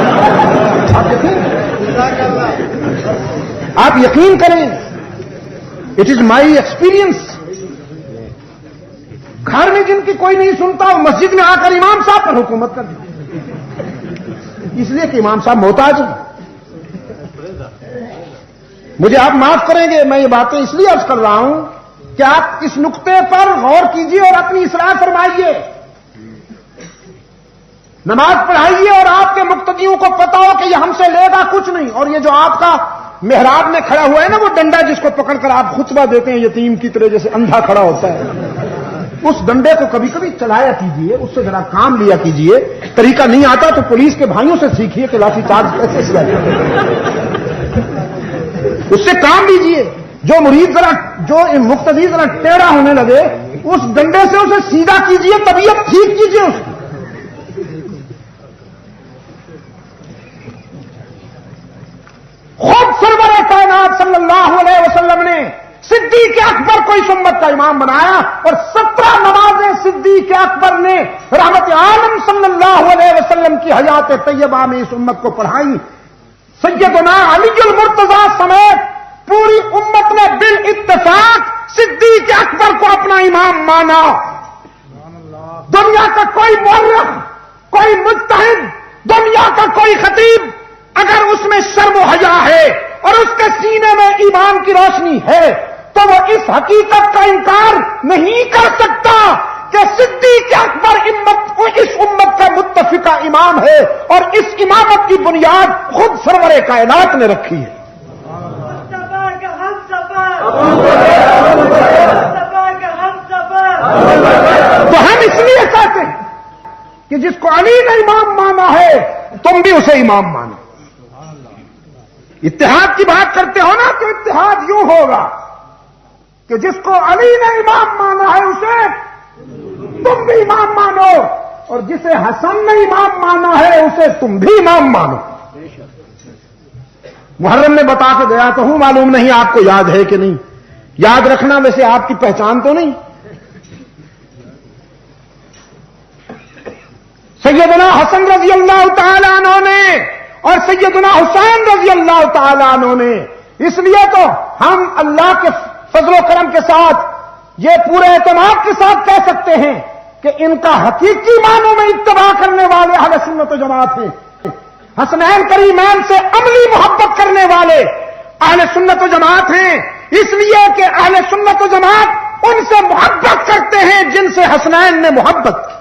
Speaker 3: آپ یقین کریں، اٹ از مائی ایکسپیرئنس، گھر میں جن کی کوئی نہیں سنتا وہ مسجد میں آ کر امام صاحب پر حکومت کر دیتے، اس لیے کہ امام صاحب محتاج ہیں۔ مجھے آپ معاف کریں گے، میں یہ باتیں اس لیے عرض کر رہا ہوں کہ آپ اس نقطے پر غور کیجئے اور اپنی اصلاح فرمائیے، نماز پڑھائیے اور آپ کے مقتدیوں کو پتا ہو کہ یہ ہم سے لے گا کچھ نہیں۔ اور یہ جو آپ کا محراب میں کھڑا ہوا ہے نا وہ ڈنڈا جس کو پکڑ کر آپ خطبہ دیتے ہیں یتیم کی طرح جیسے اندھا کھڑا ہوتا ہے، اس ڈنڈے کو کبھی کبھی چلایا کیجئے، اس سے ذرا کام لیا کیجئے۔ طریقہ نہیں آتا تو پولیس کے بھائیوں سے سیکھیے کہ لاٹھی چارج کیسے کیا جاتا ہے، اس سے کام لیجئے۔ جو مرید ذرا جو مقتدی ذرا ٹیڑھا ہونے لگے اس ڈنڈے سے اسے سیدھا کیجئے، طبیعت ٹھیک کیجئے اس کی۔ خود سرور کائنات صلی اللہ علیہ وسلم نے صدیق اکبر کو اس امت کا امام بنایا اور 17 نمازیں صدیق اکبر نے رحمت عالم صلی اللہ علیہ وسلم کی حیات طیبہ میں اس امت کو پڑھائی۔ سیدنا علی المرتضیٰ سمیت پوری امت نے بالاتفاق صدیق اکبر کو اپنا امام مانا۔ دنیا کا کوئی مورخ، کوئی مجتہد، دنیا کا کوئی خطیب اگر اس میں شرم و حیا ہے اور اس کے سینے میں ایمان کی روشنی ہے تو وہ اس حقیقت کا انکار نہیں کر سکتا کہ صدیق اکبر اس امت کا متفقہ امام ہے اور اس امامت کی بنیاد خود سرور کائنات نے رکھی ہے۔ تو ہم اس لیے کہتے ہیں کہ جس کو علی نے امام مانا ہے تم بھی اسے امام مانو۔ اتحاد کی بات کرتے ہو نا تو اتحاد یوں ہوگا کہ جس کو علی نے امام مانا ہے اسے تم بھی امام مانو اور جسے حسن نے امام مانا ہے اسے تم بھی امام مانو۔ محرم میں بتا کے گیا تو ہوں، معلوم نہیں آپ کو یاد ہے کہ نہیں، یاد رکھنا ویسے آپ کی پہچان تو نہیں۔ سیدنا حسن رضی اللہ تعالیٰ عنہ نے اور سیدنا حسین رضی اللہ تعالیٰ عنہ نے، اس لیے تو ہم اللہ کے فضل و کرم کے ساتھ یہ پورے اعتماد کے ساتھ کہہ سکتے ہیں کہ ان کا حقیقی معنوں میں اتباع کرنے والے اہل سنت و جماعت ہیں۔ حسنین کریمین سے عملی محبت کرنے والے اہل سنت و جماعت ہیں، اس لیے کہ اہل سنت و جماعت ان سے محبت کرتے ہیں جن سے حسنین نے محبت کی،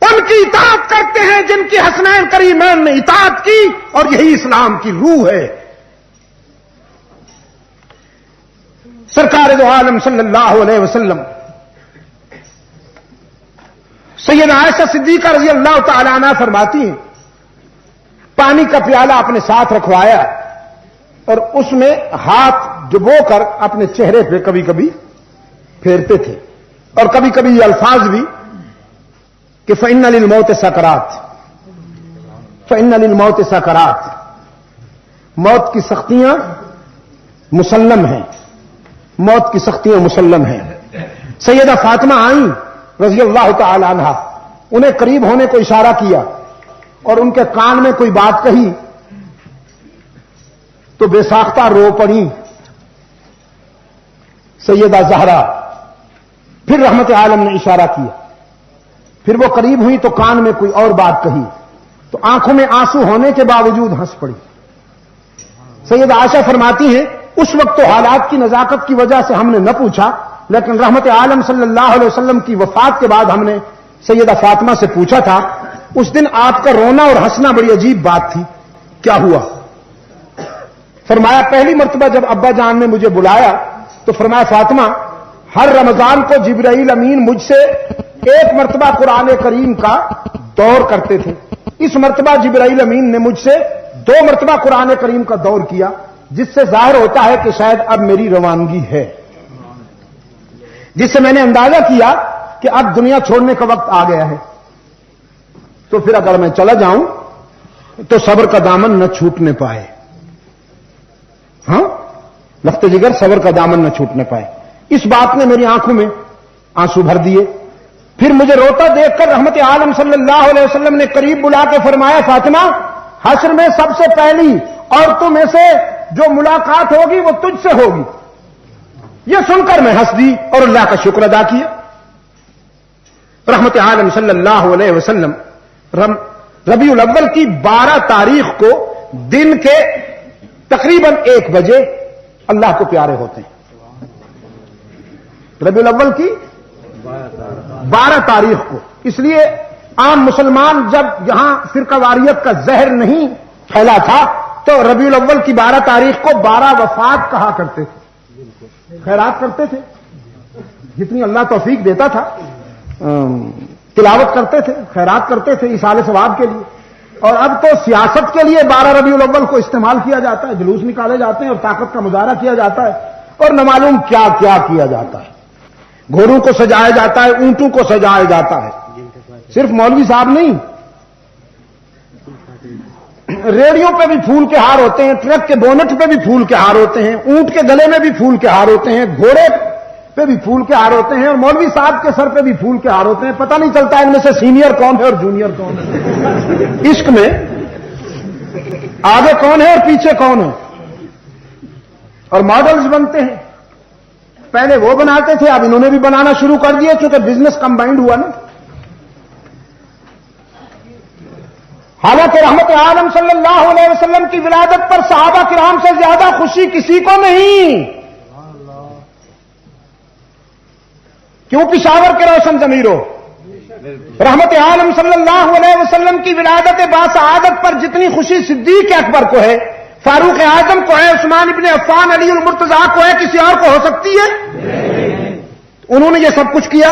Speaker 3: ان کی اطاعت کرتے ہیں جن کی حسنین کریمین نے اطاعت کی، اور یہی اسلام کی روح ہے۔ سرکار دو عالم صلی اللہ علیہ وسلم سیدہ عائشہ صدیقہ رضی اللہ تعالی عنہا فرماتی ہیں پانی کا پیالہ اپنے ساتھ رکھوایا اور اس میں ہاتھ ڈبو کر اپنے چہرے پہ کبھی کبھی پھیرتے تھے، اور کبھی کبھی یہ الفاظ بھی کہ فَإِنَّ لِلْمَوْتِ سَكَرَاتٍ، فَإِنَّ لِلْمَوْتِ سَكَرَاتٍ، موت کی سختیاں مسلم ہیں، موت کی سختیاں مسلم ہیں۔ سیدہ فاطمہ آئیں رضی اللہ تعالی عنہا، انہیں قریب ہونے کو اشارہ کیا اور ان کے کان میں کوئی بات کہی تو بے ساختہ رو پڑی سیدہ زہرا۔ پھر رحمت عالم نے اشارہ کیا، پھر وہ قریب ہوئی تو کان میں کوئی اور بات کہی تو آنکھوں میں آنسو ہونے کے باوجود ہنس پڑی۔ سیدہ عائشہ فرماتی ہیں اس وقت تو حالات کی نزاکت کی وجہ سے ہم نے نہ پوچھا، لیکن رحمت عالم صلی اللہ علیہ وسلم کی وفات کے بعد ہم نے سیدہ فاطمہ سے پوچھا تھا اس دن آپ کا رونا اور ہنسنا بڑی عجیب بات تھی، کیا ہوا؟ فرمایا پہلی مرتبہ جب ابا جان نے مجھے بلایا تو فرمایا فاطمہ ہر رمضان کو جبرائیل امین مجھ سے ایک مرتبہ قرآن کریم کا دور کرتے تھے، اس مرتبہ جبرائیل امین نے مجھ سے 2 مرتبہ قرآن کریم کا دور کیا، جس سے ظاہر ہوتا ہے کہ شاید اب میری روانگی ہے، جس سے میں نے اندازہ کیا کہ اب دنیا چھوڑنے کا وقت آ گیا ہے۔ تو پھر اگر میں چلا جاؤں تو صبر کا دامن نہ چھوٹنے پائے، ہاں لخت جگر صبر کا دامن نہ چھوٹنے پائے۔ اس بات نے میری آنکھوں میں آنسو بھر دیے۔ پھر مجھے روتا دیکھ کر رحمت عالم صلی اللہ علیہ وسلم نے قریب بلا کے فرمایا فاطمہ حشر میں سب سے پہلی عورتوں میں سے جو ملاقات ہوگی وہ تجھ سے ہوگی۔ یہ سن کر میں ہنس دی اور اللہ کا شکر ادا کیا۔ رحمت عالم صلی اللہ علیہ وسلم ربیع الاول کی 12 تاریخ کو دن کے تقریباً 1 بجے اللہ کو پیارے ہوتے ہیں. ربیع الاول کی 12 تاریخ کو. اس لیے عام مسلمان جب یہاں فرقہ واریت کا زہر نہیں پھیلا تھا تو ربیع الاول کی 12 تاریخ کو 12 وفات کہا کرتے تھے, خیرات کرتے تھے جتنی اللہ توفیق دیتا تھا, تلاوت کرتے تھے, خیرات کرتے تھے ایصال ثواب کے لیے. اور اب تو سیاست کے لیے 12 ربیع الاول کو استعمال کیا جاتا ہے, جلوس نکالے جاتے ہیں اور طاقت کا مظاہرہ کیا جاتا ہے اور نہ معلوم کیا کیا کیا جاتا ہے. گھوڑوں کو سجایا جاتا ہے, اونٹوں کو سجایا جاتا ہے. صرف مولوی صاحب نہیں, ریڑیوں پہ بھی پھول کے ہار ہوتے ہیں, ٹرک کے بونٹ پہ بھی پھول کے ہار ہوتے ہیں, اونٹ کے گلے میں بھی پھول کے ہار ہوتے ہیں, گھوڑے پہ بھی پھول کے ہار ہوتے ہیں اور مولوی صاحب کے سر پہ بھی پھول کے ہار ہوتے ہیں. پتہ نہیں چلتا ان میں سے سینئر کون ہے اور جونیئر کون ہے. عشق میں آگے کون ہے اور پیچھے کون ہے. اور ماڈلز بنتے ہیں. پہلے وہ بناتے تھے, اب انہوں نے بھی بنانا شروع کر دیا کیونکہ بزنس کمبائنڈ ہوا نا. حالانکہ رحمت عالم صلی اللہ علیہ وسلم کی ولادت پر صحابہ کرام سے زیادہ خوشی کسی کو نہیں. کیوں پشاور کے روشن ضمیروں, رحمت عالم صلی اللہ علیہ وسلم کی ولادت باسعادت پر جتنی خوشی صدیق اکبر کو ہے, فاروق اعظم کو ہے, عثمان ابن عفان, علی المرتضیٰ کو ہے, کسی اور کو ہو سکتی ہے؟ انہوں نے یہ سب کچھ کیا.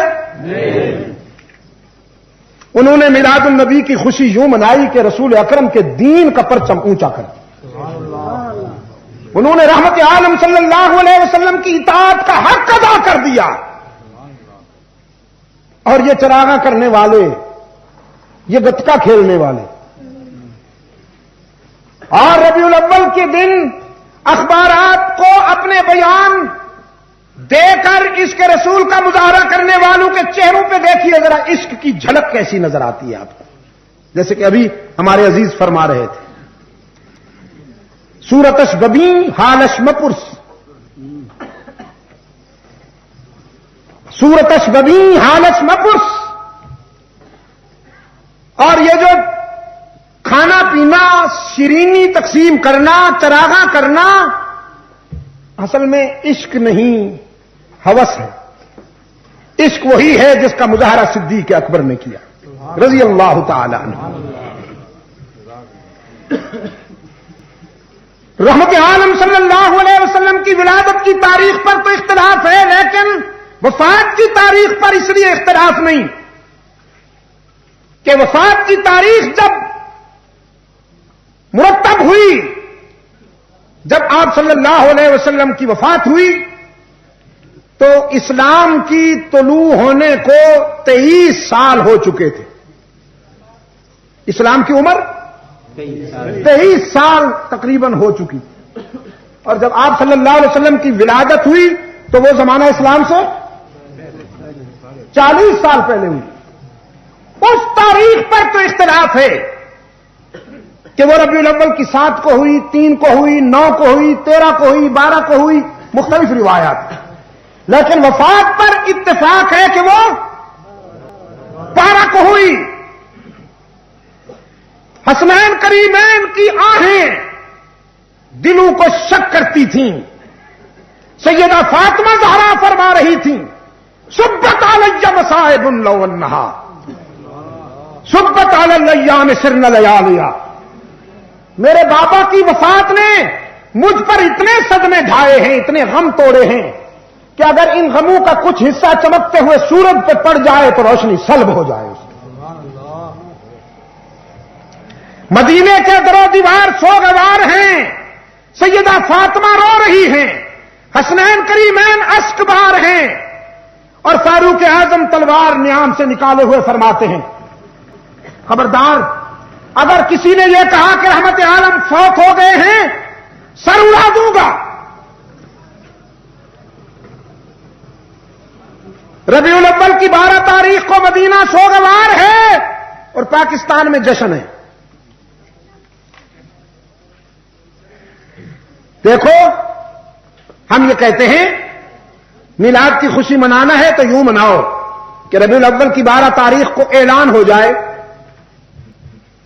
Speaker 3: انہوں نے میلاد النبی کی خوشی یوں منائی کہ رسول اکرم کے دین کا پرچم اونچا کر. انہوں نے رحمت عالم صلی اللہ علیہ وسلم کی اطاعت کا حق ادا کر دیا. اور یہ چراغاں کرنے والے, یہ گتکا کھیلنے والے, اور ربیع الاول کے دن اخبارات کو اپنے بیان دے کر عشق رسول کا مظاہرہ کرنے والوں کے چہروں پہ دیکھیے ذرا عشق کی جھلک کیسی نظر آتی ہے آپ کو. جیسے کہ ابھی ہمارے عزیز فرما رہے تھے, سورتش ببین حالش مپرس, سورتش ببین حالش مپرس. اور یہ جو کھانا پینا, شیرینی تقسیم کرنا, چراغاں کرنا, اصل میں عشق نہیں ہوس ہے. عشق وہی ہے جس کا مظاہرہ صدیق اکبر نے کیا رضی اللہ تعالی عنہ. رحمت عالم صلی اللہ علیہ وسلم کی ولادت کی تاریخ پر تو اختلاف ہے, لیکن وفات کی تاریخ پر اس لیے اختلاف نہیں کہ وفات کی تاریخ جب مرتب ہوئی, جب آپ صلی اللہ علیہ وسلم کی وفات ہوئی تو اسلام کی طلوع ہونے کو 23 سال ہو چکے تھے. اسلام کی عمر 23 سال تقریباً ہو چکی. اور جب آپ صلی اللہ علیہ وسلم کی ولادت ہوئی تو وہ زمانہ اسلام سے 40 سال پہلے ہوئی. اس تاریخ پر تو اختلاف ہے کہ وہ ربیع الاول کی 7 کو ہوئی, 3 کو ہوئی, 9 کو ہوئی, 13 کو ہوئی, 12 کو ہوئی, مختلف روایات. لیکن وفات پر اتفاق ہے کہ وہ 12 کو ہوئی. حسنین کریمین کی آہیں دلوں کو شک کرتی تھیں. سیدہ فاطمہ زہرا فرما رہی تھیں, سبت علی مصائب لو انہا سبت علی الیام سرن لیالیا. میرے بابا کی وفات نے مجھ پر اتنے صدمے ڈھائے ہیں, اتنے غم توڑے ہیں کہ اگر ان غموں کا کچھ حصہ چمکتے ہوئے سورج پہ پڑ جائے تو روشنی سلب ہو جائے اس کی. مدینے کے در و دیوار سوگوار ہیں, سیدہ فاطمہ رو رہی ہیں, حسنین کریمین اشک بہار ہیں, اور فاروق اعظم تلوار نیام سے نکالے ہوئے فرماتے ہیں, خبردار اگر کسی نے یہ کہا کہ رحمت عالم فوت ہو گئے ہیں سر اڑا دوں گا. ربیع الاول کی 12 تاریخ کو مدینہ سوگوار ہے اور پاکستان میں جشن ہے. دیکھو ہم یہ کہتے ہیں میلاد کی خوشی منانا ہے تو یوں مناؤ کہ ربیع الاول کی 12 تاریخ کو اعلان ہو جائے،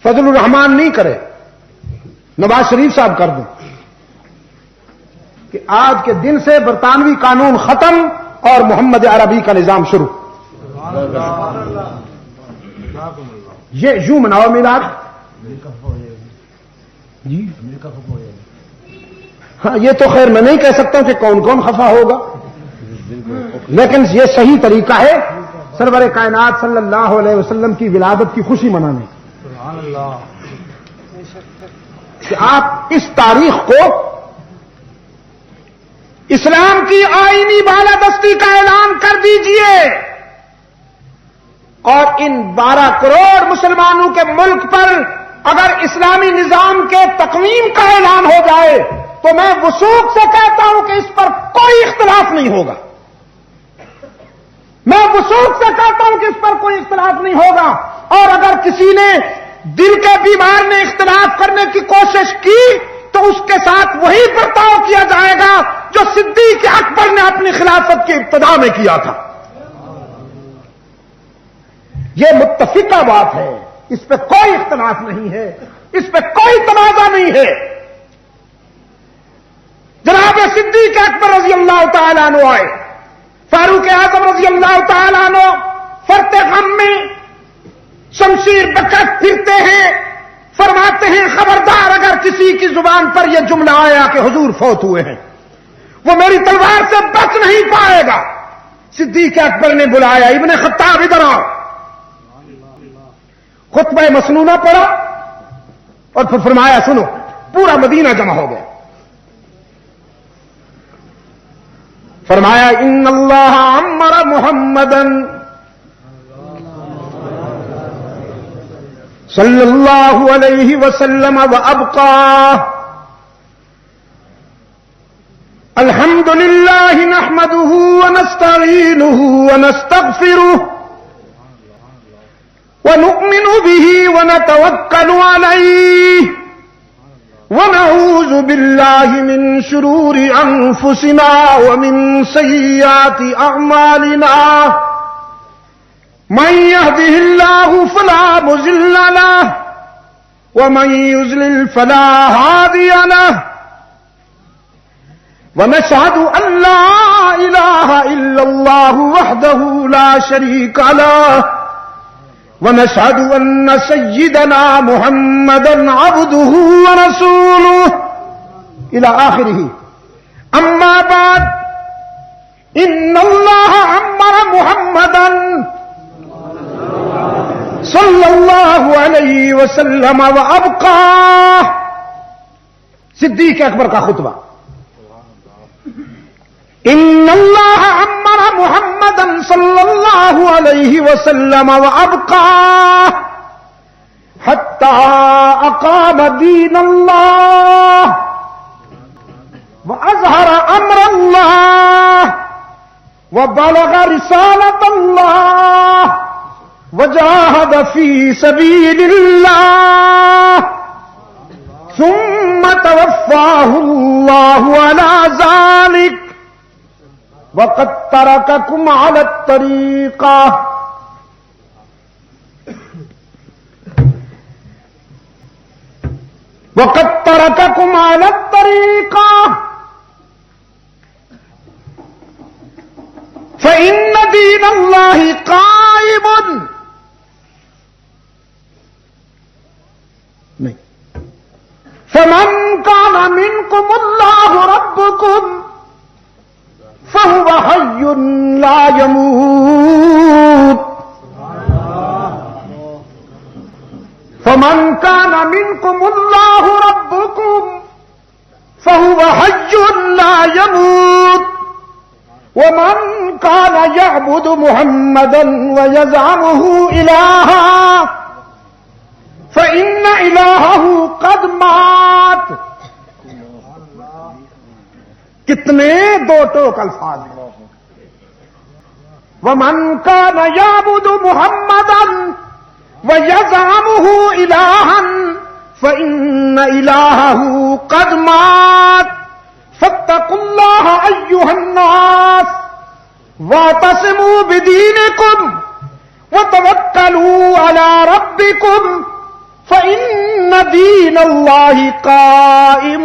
Speaker 3: فضل الرحمان نہیں کرے، نواز شریف صاحب کر دیں کہ آج کے دن سے برطانوی قانون ختم اور محمد عربی کا نظام شروع. یہ یوں مناؤ میلاد. جی ہاں، یہ تو خیر میں نہیں کہہ سکتا ہوں کہ کون کون خفا ہوگا، لیکن یہ صحیح طریقہ ہے سرور کائنات صلی اللہ علیہ وسلم کی ولادت کی خوشی منانے کہ آپ اس تاریخ کو اسلام کی آئینی بالادستی کا اعلان کر دیجئے، اور ان 12 کروڑ مسلمانوں کے ملک پر اگر اسلامی نظام کے تقویم کا اعلان ہو جائے تو میں وثوق سے کہتا ہوں کہ اس پر کوئی اختلاف نہیں ہوگا. میں وثوق سے کہتا ہوں کہ اس پر کوئی اختلاف نہیں ہوگا. اور اگر کسی نے دل کے بیمار نے اختلاف کرنے کی کوشش کی تو اس کے ساتھ وہی برتاؤ کیا جائے گا جو صدیق اکبر نے اپنی خلافت کی ابتدا میں کیا تھا. یہ متفقہ بات ہے، اس پہ کوئی اختلاف نہیں ہے، اس پہ کوئی تنازع نہیں ہے. جناب صدیق اکبر رضی اللہ تعالیٰ عنہ آئے، فاروق اعظم رضی اللہ تعالیٰ عنہ فرط غم میں شمشیر بکٹ پھرتے ہیں، فرماتے ہیں خبردار اگر کسی کی زبان پر یہ جملہ آیا کہ حضور فوت ہوئے ہیں وہ میری تلوار سے بچ نہیں پائے گا. صدیق اکبر نے بلایا ابن خطاب ادھر آؤ، خطبہ مسنونہ پڑھا اور پھر فرمایا سنو. پورا مدینہ جمع ہو گیا. فرمایا ان اللہ عمر محمدا صلی اللہ علیہ وسلم وابقاه. الحمد للہ نحمده ونستعینه ونستغفره ونؤمن به ونتوکل علیہ ونعوذ باللہ من شرور انفسنا ومن سیئات اعمالنا من يهده الله فلا مضل له ومن يضلل فلا هادي له ونشهد ان لا اله الا الله وحده لا شريك له ونشهد ان سيدنا محمدا عبده ورسوله الى اخره. اما بعد ان الله امر محمدا صلی اللہ علیہ وسلم وابقاه. صدیق اکبر کا خطبہ. ان اللہ امر محمدا صلی اللہ علیہ وسلم وابقاه حتى اقام دین اللہ واظہر امر اللہ وبلغ رسالۃ اللہ وجاهد في سبيل الله ثم توفاه الله على ذلك وقد ترككم على الطريقة. وقد ترككم على الطريقة فإن دين الله قائم. نہیں. فمن كان منكم الله ربكم فهو حي لا يموت. فمن كان منكم الله ربكم فهو حي لا يموت. ومن كان يعبد محمدا ويزعمه إلها فإن إلهه قد مات. کتنے دو ٹوک الفاظ ہیں. ومن كان يعبد محمدا ويزعمه إلها فإن إلهه قد مات. فاتقوا الله أيها الناس واعتصموا بدينكم وتوکلوا علی ربکم فإن دین اللہ قائم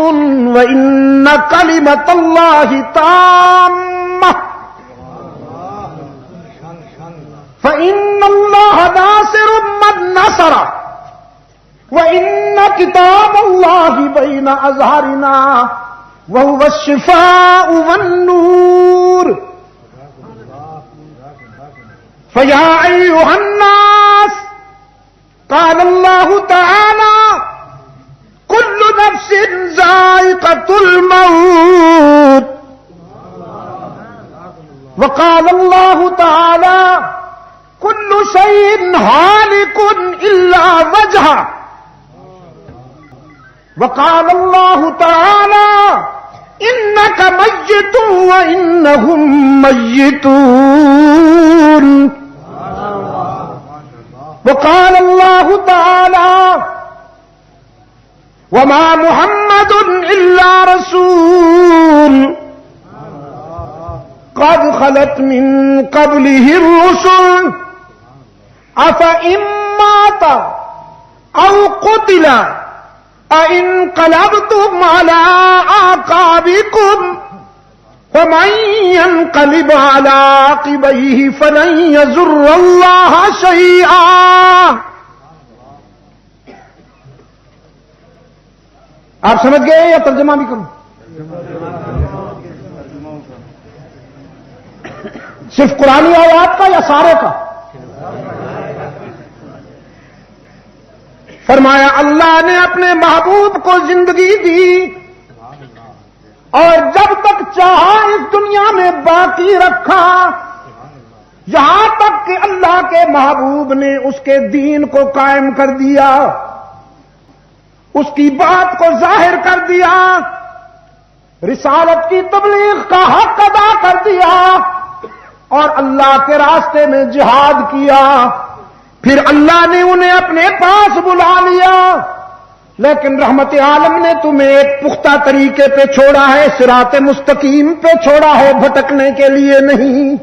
Speaker 3: وإن کلمۃ اللہ تامہ فإن اللہ ناصر من نصر وإن کتاب اللہ بین اظہرنا وهو الشفاء والنور فیا ایھا الناس قال اللہ تعالی کل نفس ذائقۃ الموت وقال اللہ تعالی کل شیء ہالک الا وجہہ وقال اللہ تعالی انک میت وانہم میتون وقال اللہ تعالی وما محمد الا رسول قد خلت من قبله الرسل افإن مات او قتل انقلبتم على اعقابكم ومن ينقلب على عقبيه فلن يضر الله شيئا. آپ سمجھ گئے یا ترجمہ بھی کروں؟ صرف قرآنی آیات کا یا سارے کا؟ فرمایا اللہ نے اپنے محبوب کو زندگی دی اور جب تک چاہا اس دنیا میں باقی رکھا یہاں تک کہ اللہ کے محبوب نے اس کے دین کو قائم کر دیا، اس کی بات کو ظاہر کر دیا، رسالت کی تبلیغ کا حق ادا کر دیا اور اللہ کے راستے میں جہاد کیا. پھر اللہ نے انہیں اپنے پاس بلا لیا، لیکن رحمت عالم نے تمہیں ایک پختہ طریقے پہ چھوڑا ہے، صراط مستقیم پہ چھوڑا ہے، بھٹکنے کے لیے نہیں.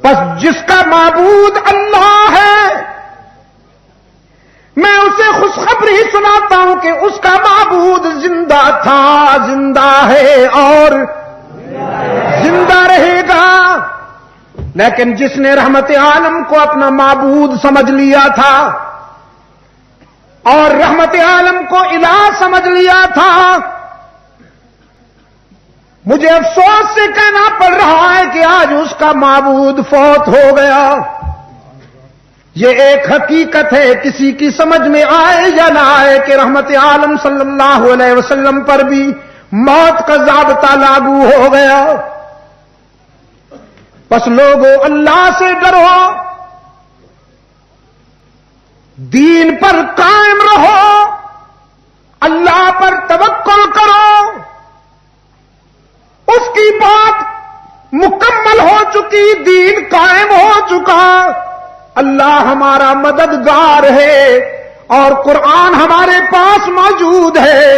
Speaker 3: بس جس کا معبود اللہ ہے میں اسے خوشخبری سناتا ہوں کہ اس کا معبود زندہ تھا، زندہ ہے اور زندہ رہے گا. لیکن جس نے رحمت عالم کو اپنا معبود سمجھ لیا تھا اور رحمت عالم کو الہ سمجھ لیا تھا، مجھے افسوس سے کہنا پڑ رہا ہے کہ آج اس کا معبود فوت ہو گیا. یہ ایک حقیقت ہے، کسی کی سمجھ میں آئے یا نہ آئے، کہ رحمت عالم صلی اللہ علیہ وسلم پر بھی موت کا ضابطہ لاگو ہو گیا. بس لوگوں اللہ سے ڈرو، دین پر قائم رہو، اللہ پر توکل کرو. اس کی بات مکمل ہو چکی، دین قائم ہو چکا. اللہ ہمارا مددگار ہے اور قرآن ہمارے پاس موجود ہے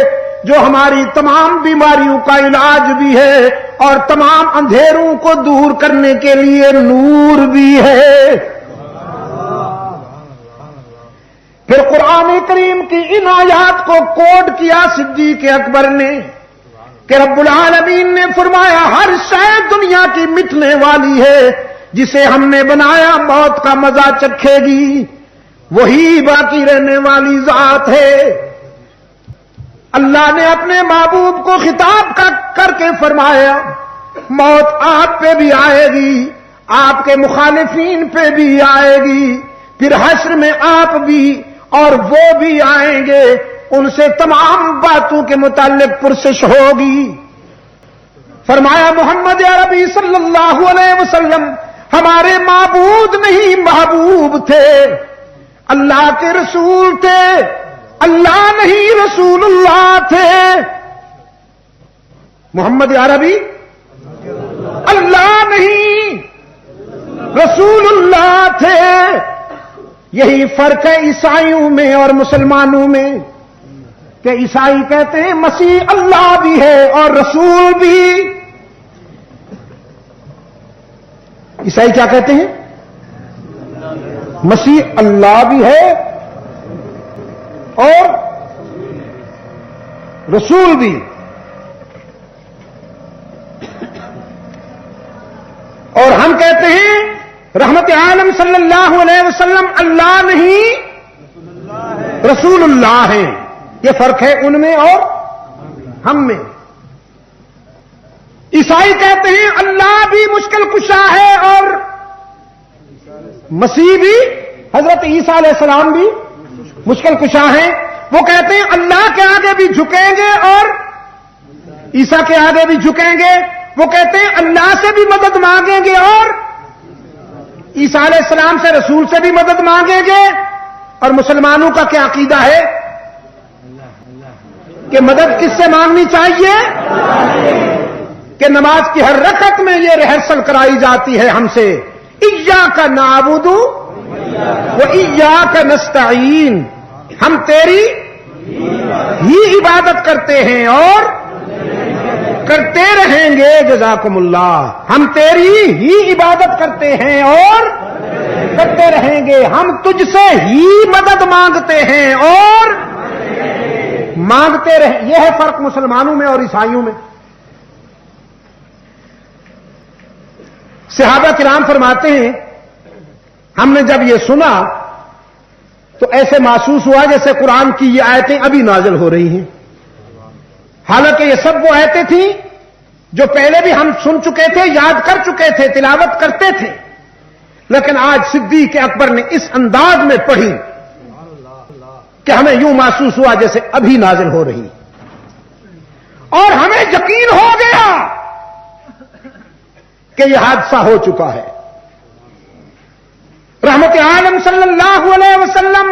Speaker 3: جو ہماری تمام بیماریوں کا علاج بھی ہے اور تمام اندھیروں کو دور کرنے کے لیے نور بھی ہے. پھر قرآن کریم کی ان آیات کو کوٹ کیا صدیق اکبر نے کہ رب العالمین نے فرمایا ہر شے دنیا کی مٹنے والی ہے، جسے ہم نے بنایا موت کا مزہ چکھے گی، وہی باقی رہنے والی ذات ہے. اللہ نے اپنے محبوب کو خطاب کر کے فرمایا موت آپ پہ بھی آئے گی، آپ کے مخالفین پہ بھی آئے گی، پھر حشر میں آپ بھی اور وہ بھی آئیں گے، ان سے تمام باتوں کے متعلق پرسش ہوگی. فرمایا محمد عربی صلی اللہ علیہ وسلم ہمارے معبود نہیں محبوب تھے، اللہ کے رسول تھے، اللہ نہیں رسول اللہ تھے. محمد عربی اللہ نہیں رسول اللہ تھے. یہی فرق ہے عیسائیوں میں اور مسلمانوں میں کہ عیسائی کہتے ہیں مسیح اللہ بھی ہے اور رسول بھی. عیسائی کیا کہتے ہیں؟ مسیح اللہ بھی ہے اور رسول بھی. اور ہم کہتے ہیں رحمت عالم صلی اللہ علیہ وسلم اللہ نہیں رسول اللہ ہیں. یہ فرق ہے ان میں اور ہم میں. عیسائی کہتے ہیں اللہ بھی مشکل کشا ہے اور مسیح بھی حضرت عیسیٰ علیہ السلام بھی مشکل کشا ہیں. وہ کہتے ہیں اللہ کے آگے بھی جھکیں گے اور عیسیٰ کے آگے بھی جھکیں گے. وہ کہتے ہیں اللہ سے بھی مدد مانگیں گے اور عیسیٰ علیہ السلام سے رسول سے بھی مدد مانگیں گے. اور مسلمانوں کا کیا عقیدہ ہے کہ مدد کس سے مانگنی چاہیے؟ کہ نماز کی ہر رکعت میں یہ ریہرسل کرائی جاتی ہے ہم سے ایاک نعبد و ایاک نستعین. ہم تیری ہی عبادت کرتے ہیں اور کرتے رہیں گے. جزاکم اللہ. ہم تیری ہی عبادت کرتے ہیں اور کرتے رہیں گے. ہم تجھ سے ہی مدد مانگتے ہیں اور مانگتے رہیں. یہ ہے فرق مسلمانوں میں اور عیسائیوں میں. صحابہ کرام فرماتے ہیں ہم نے جب یہ سنا تو ایسے محسوس ہوا جیسے قرآن کی یہ آیتیں ابھی نازل ہو رہی ہیں. حالانکہ یہ سب وہ آیتیں تھیں جو پہلے بھی ہم سن چکے تھے, یاد کر چکے تھے, تلاوت کرتے تھے, لیکن آج صدیق اکبر نے اس انداز میں پڑھی کہ ہمیں یوں محسوس ہوا جیسے ابھی نازل ہو رہی. اور ہمیں یقین ہو گیا کہ یہ حادثہ ہو چکا ہے. رحمت عالم صلی اللہ علیہ وسلم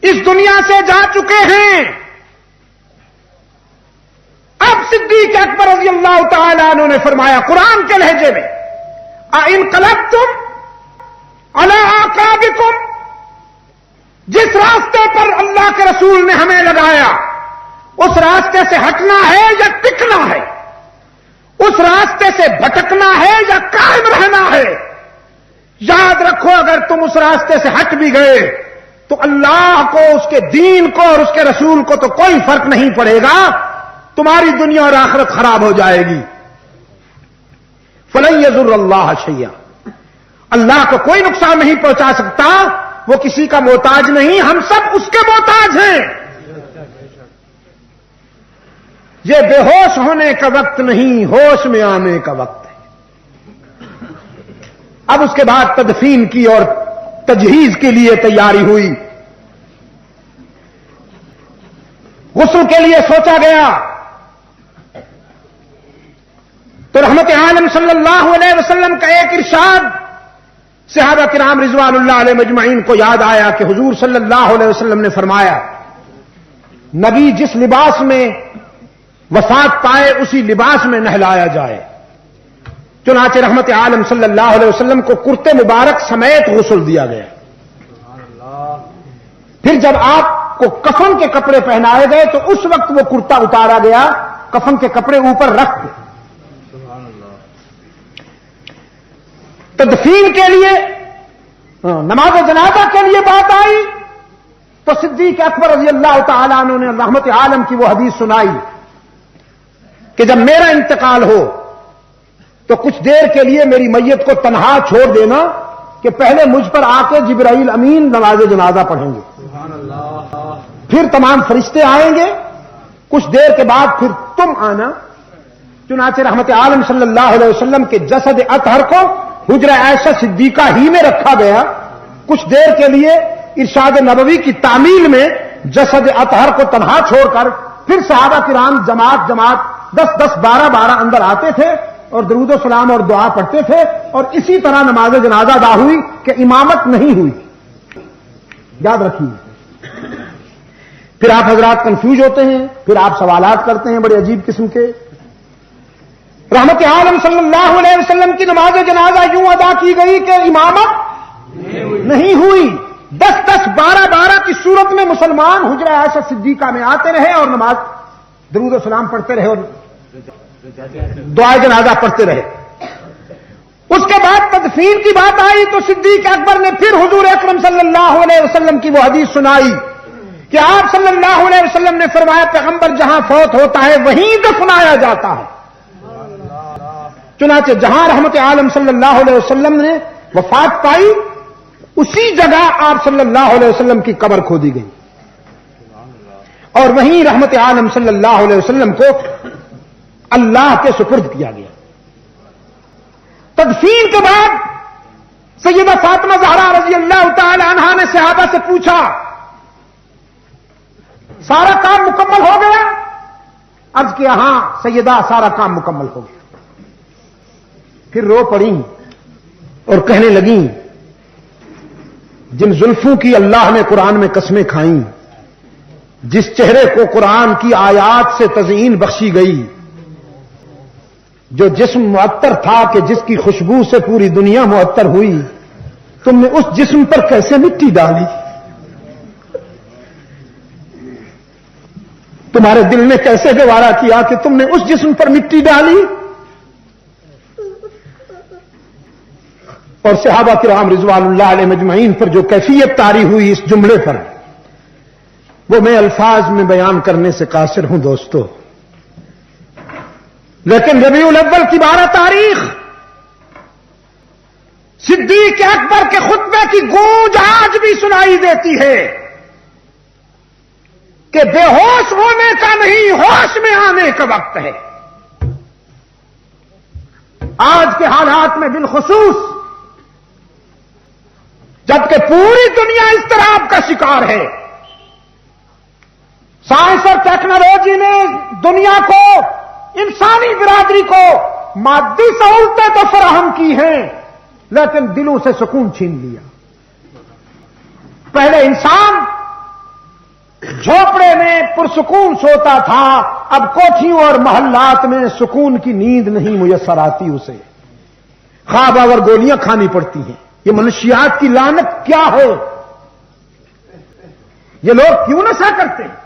Speaker 3: اس دنیا سے جا چکے ہیں. اب صدیق اکبر رضی اللہ تعالی عنہ نے فرمایا قرآن کے لہجے میں انقلبتم علی اعقابکم. جس راستے پر اللہ کے رسول نے ہمیں لگایا اس راستے سے ہٹنا ہے یا ٹکنا ہے؟ اس راستے سے بھٹکنا ہے یا قائم رہنا ہے؟ یاد رکھو اگر تم اس راستے سے ہٹ بھی گئے تو اللہ کو, اس کے دین کو اور اس کے رسول کو تو کوئی فرق نہیں پڑے گا, تمہاری دنیا اور آخرت خراب ہو جائے گی. فلن یضر اللہ شیئا. اللہ کو کوئی نقصان نہیں پہنچا سکتا, وہ کسی کا محتاج نہیں, ہم سب اس کے محتاج ہیں. یہ بے ہوش ہونے کا وقت نہیں, ہوش میں آنے کا وقت ہے. اب اس کے بعد تدفین کی اور تجہیز کے لیے تیاری ہوئی. غسل کے لیے سوچا گیا تو رحمت عالم صلی اللہ علیہ وسلم کا ایک ارشاد صحابہ کرام رضوان اللہ علیہ مجمعین کو یاد آیا کہ حضور صلی اللہ علیہ وسلم نے فرمایا نبی جس لباس میں وفات پائے اسی لباس میں نہلایا جائے. چنانچہ رحمت عالم صلی اللہ علیہ وسلم کو کرتے مبارک سمیت غسل دیا گیا. پھر جب آپ کو کفن کے کپڑے پہنائے گئے تو اس وقت وہ کرتا اتارا گیا, کفن کے کپڑے اوپر رکھ کے. تدفین کے لیے نماز جنازہ کے لیے بات آئی تو صدیق اکبر رضی اللہ تعالی عنہ نے رحمت عالم کی وہ حدیث سنائی کہ جب میرا انتقال ہو تو کچھ دیر کے لیے میری میت کو تنہا چھوڑ دینا کہ پہلے مجھ پر آ کے جبرائیل امین نماز جنازہ پڑھیں گے, پھر تمام فرشتے آئیں گے, کچھ دیر کے بعد پھر تم آنا. چنانچہ رحمت عالم صلی اللہ علیہ وسلم کے جسد اطہر کو حجرہ عائشہ صدیقہ ہی میں رکھا گیا. کچھ دیر کے لیے ارشاد نبوی کی تعمیل میں جسد اطہر کو تنہا چھوڑ کر پھر صحابہ کرام جماعت 10 12 اندر آتے تھے اور درود و سلام اور دعا پڑھتے تھے, اور اسی طرح نماز جنازہ ادا ہوئی کہ امامت نہیں ہوئی. یاد رکھیے. پھر آپ حضرات کنفیوز ہوتے ہیں, پھر آپ سوالات کرتے ہیں بڑے عجیب قسم کے. رحمت عالم صلی اللہ علیہ وسلم کی نماز جنازہ یوں ادا کی گئی کہ امامت نہیں ہوئی. 10 12 کی صورت میں مسلمان حجرہ عائشہ صدیقہ میں آتے رہے اور نماز درود و سلام پڑھتے رہے اور دعائے جنازہ پڑھتے رہے. اس کے بعد تدفین کی بات آئی تو صدیق اکبر نے پھر حضور اکرم صلی اللہ علیہ وسلم کی وہ حدیث سنائی کہ آپ صلی اللہ علیہ وسلم نے فرمایا پیغمبر جہاں فوت ہوتا ہے وہیں دفنایا جاتا ہے. چنانچہ جہاں رحمت عالم صلی اللہ علیہ وسلم نے وفات پائی اسی جگہ آپ صلی اللہ علیہ وسلم کی قبر کھودی گئی اور وہیں رحمت عالم صلی اللہ علیہ وسلم کو اللہ کے سپرد کیا گیا. تدفین کے بعد سیدہ فاطمہ زہرا رضی اللہ تعالی عنہا نے صحابہ سے پوچھا سارا کام مکمل ہو گیا؟ عرض کیا ہاں سیدہ سارا کام مکمل ہو گیا. پھر رو پڑیں اور کہنے لگیں جن زلفوں کی اللہ نے قرآن میں قسمیں کھائیں، جس چہرے کو قرآن کی آیات سے تزئین بخشی گئی، جو جسم معطر تھا کہ جس کی خوشبو سے پوری دنیا معطر ہوئی، تم نے اس جسم پر کیسے مٹی ڈالی؟ تمہارے دل نے کیسے گوارا کیا کہ تم نے اس جسم پر مٹی ڈالی؟ اور صحابہ کرام رضوان اللہ علیہ مجمعین پر جو کیفیت طاری ہوئی اس جملے پر، وہ میں الفاظ میں بیان کرنے سے قاصر ہوں دوستو. لیکن ربیع الاول کی 12 تاریخ صدیق اکبر کے خطبے کی گونج آج بھی سنائی دیتی ہے کہ بے ہوش ہونے کا نہیں، ہوش میں آنے کا وقت ہے. آج کے حالات میں بالخصوص جبکہ پوری دنیا اضطراب کا شکار ہے، سائنس اور ٹیکنالوجی نے دنیا کو، انسانی برادری کو مادی سہولتیں تو فراہم کی ہیں لیکن دلوں سے سکون چھین لیا. پہلے انسان جھوپڑے میں پرسکون سوتا تھا، اب کوٹھیوں اور محلات میں سکون کی نیند نہیں میسر آتی، اسے خواب آور گولیاں کھانی پڑتی ہیں. یہ منشیات کی لعنت کیا ہے؟ یہ لوگ کیوں نشہ کرتے ہیں؟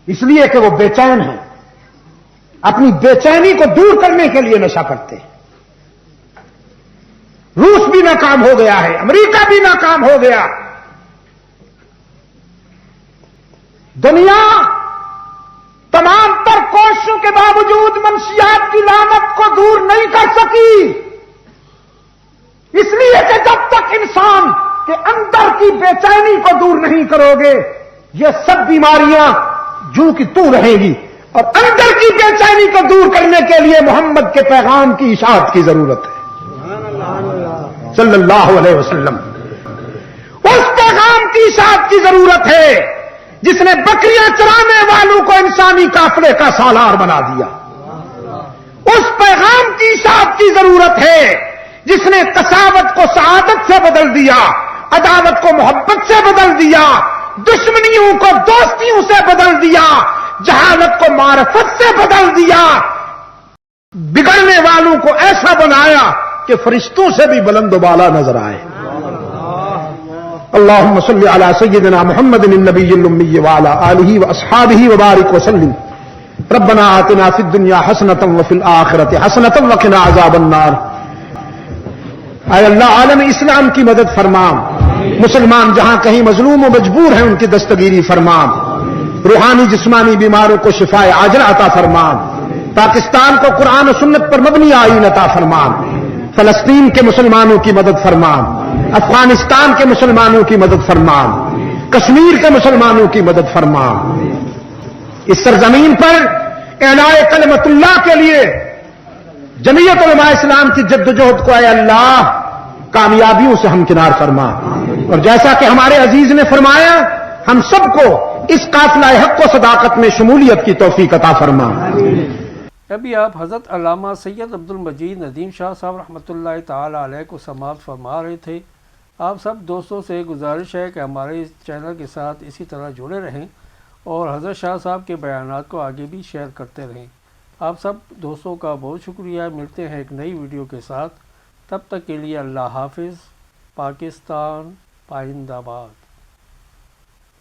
Speaker 3: اس لیے کہ وہ بے چین ہیں، اپنی بے چینی کو دور کرنے کے لیے نشہ کرتے ہیں. روس بھی ناکام ہو گیا ہے، امریکہ بھی ناکام ہو گیا. دنیا تمام تر کوششوں کے باوجود منشیات کی لعنت کو دور نہیں کر سکی، اس لیے کہ جب تک انسان کے اندر کی بے چینی کو دور نہیں کرو گے یہ سب بیماریاں جو کی تو رہیں گی. اور اندر کی بے چینی کو دور کرنے کے لیے محمد کے پیغام کی اشاعت کی ضرورت ہے صلی اللہ علیہ وسلم. اس پیغام کی اشاعت کی ضرورت ہے جس نے بکریاں چرانے والوں کو انسانی قافلے کا سالار بنا دیا. اس پیغام کی اشاعت کی ضرورت ہے جس نے قساوت کو سعادت سے بدل دیا، عداوت کو محبت سے بدل دیا، دشمنیوں کو دوستیوں سے بدل دیا، جہالت کو معرفت سے بدل دیا، بگڑنے والوں کو ایسا بنایا کہ فرشتوں سے بھی بلند و بالا نظر آئے. اللهم صل على سيدنا محمد النبي الأمي وعلى آله وأصحابه وبارك وسلم. ربنا آتنا في الدنيا حسنة وفي الآخرة حسنة وقنا عذاب النار. اے اللہ عالم اسلام کی مدد فرما، مسلمان جہاں کہیں مظلوم و مجبور ہیں ان کی دستگیری فرما، روحانی جسمانی بیماروں کو شفائے عاجل عطا فرما، پاکستان کو قرآن و سنت پر مبنی آئین عطا فرما، فلسطین کے مسلمانوں کی مدد فرما، افغانستان کے مسلمانوں کی مدد فرما، کشمیر کے مسلمانوں کی مدد فرما. اس سرزمین پر اعلاء کلمت اللہ کے لیے جمعیت علماء اسلام کی جدوجہد کو اے اللہ کامیابیوں سے ہمکنار فرما. اور جیسا کہ ہمارے عزیز نے فرمایا ہم سب کو اس قافلہ حق و صداقت میں شمولیت کی توفیق عطا فرما.
Speaker 1: ابھی آپ حضرت علامہ سید عبد المجید ندیم شاہ صاحب رحمۃ اللہ تعالی علیہ کو سماعت فرما رہے تھے. آپ سب دوستوں سے گزارش ہے کہ ہمارے اس چینل کے ساتھ اسی طرح جڑے رہیں اور حضرت شاہ صاحب کے بیانات کو آگے بھی شیئر کرتے رہیں. آپ سب دوستوں کا بہت شکریہ. ملتے ہیں ایک نئی ویڈیو کے ساتھ، تب تک کے لیے اللہ حافظ. پاکستان پائندہ باد.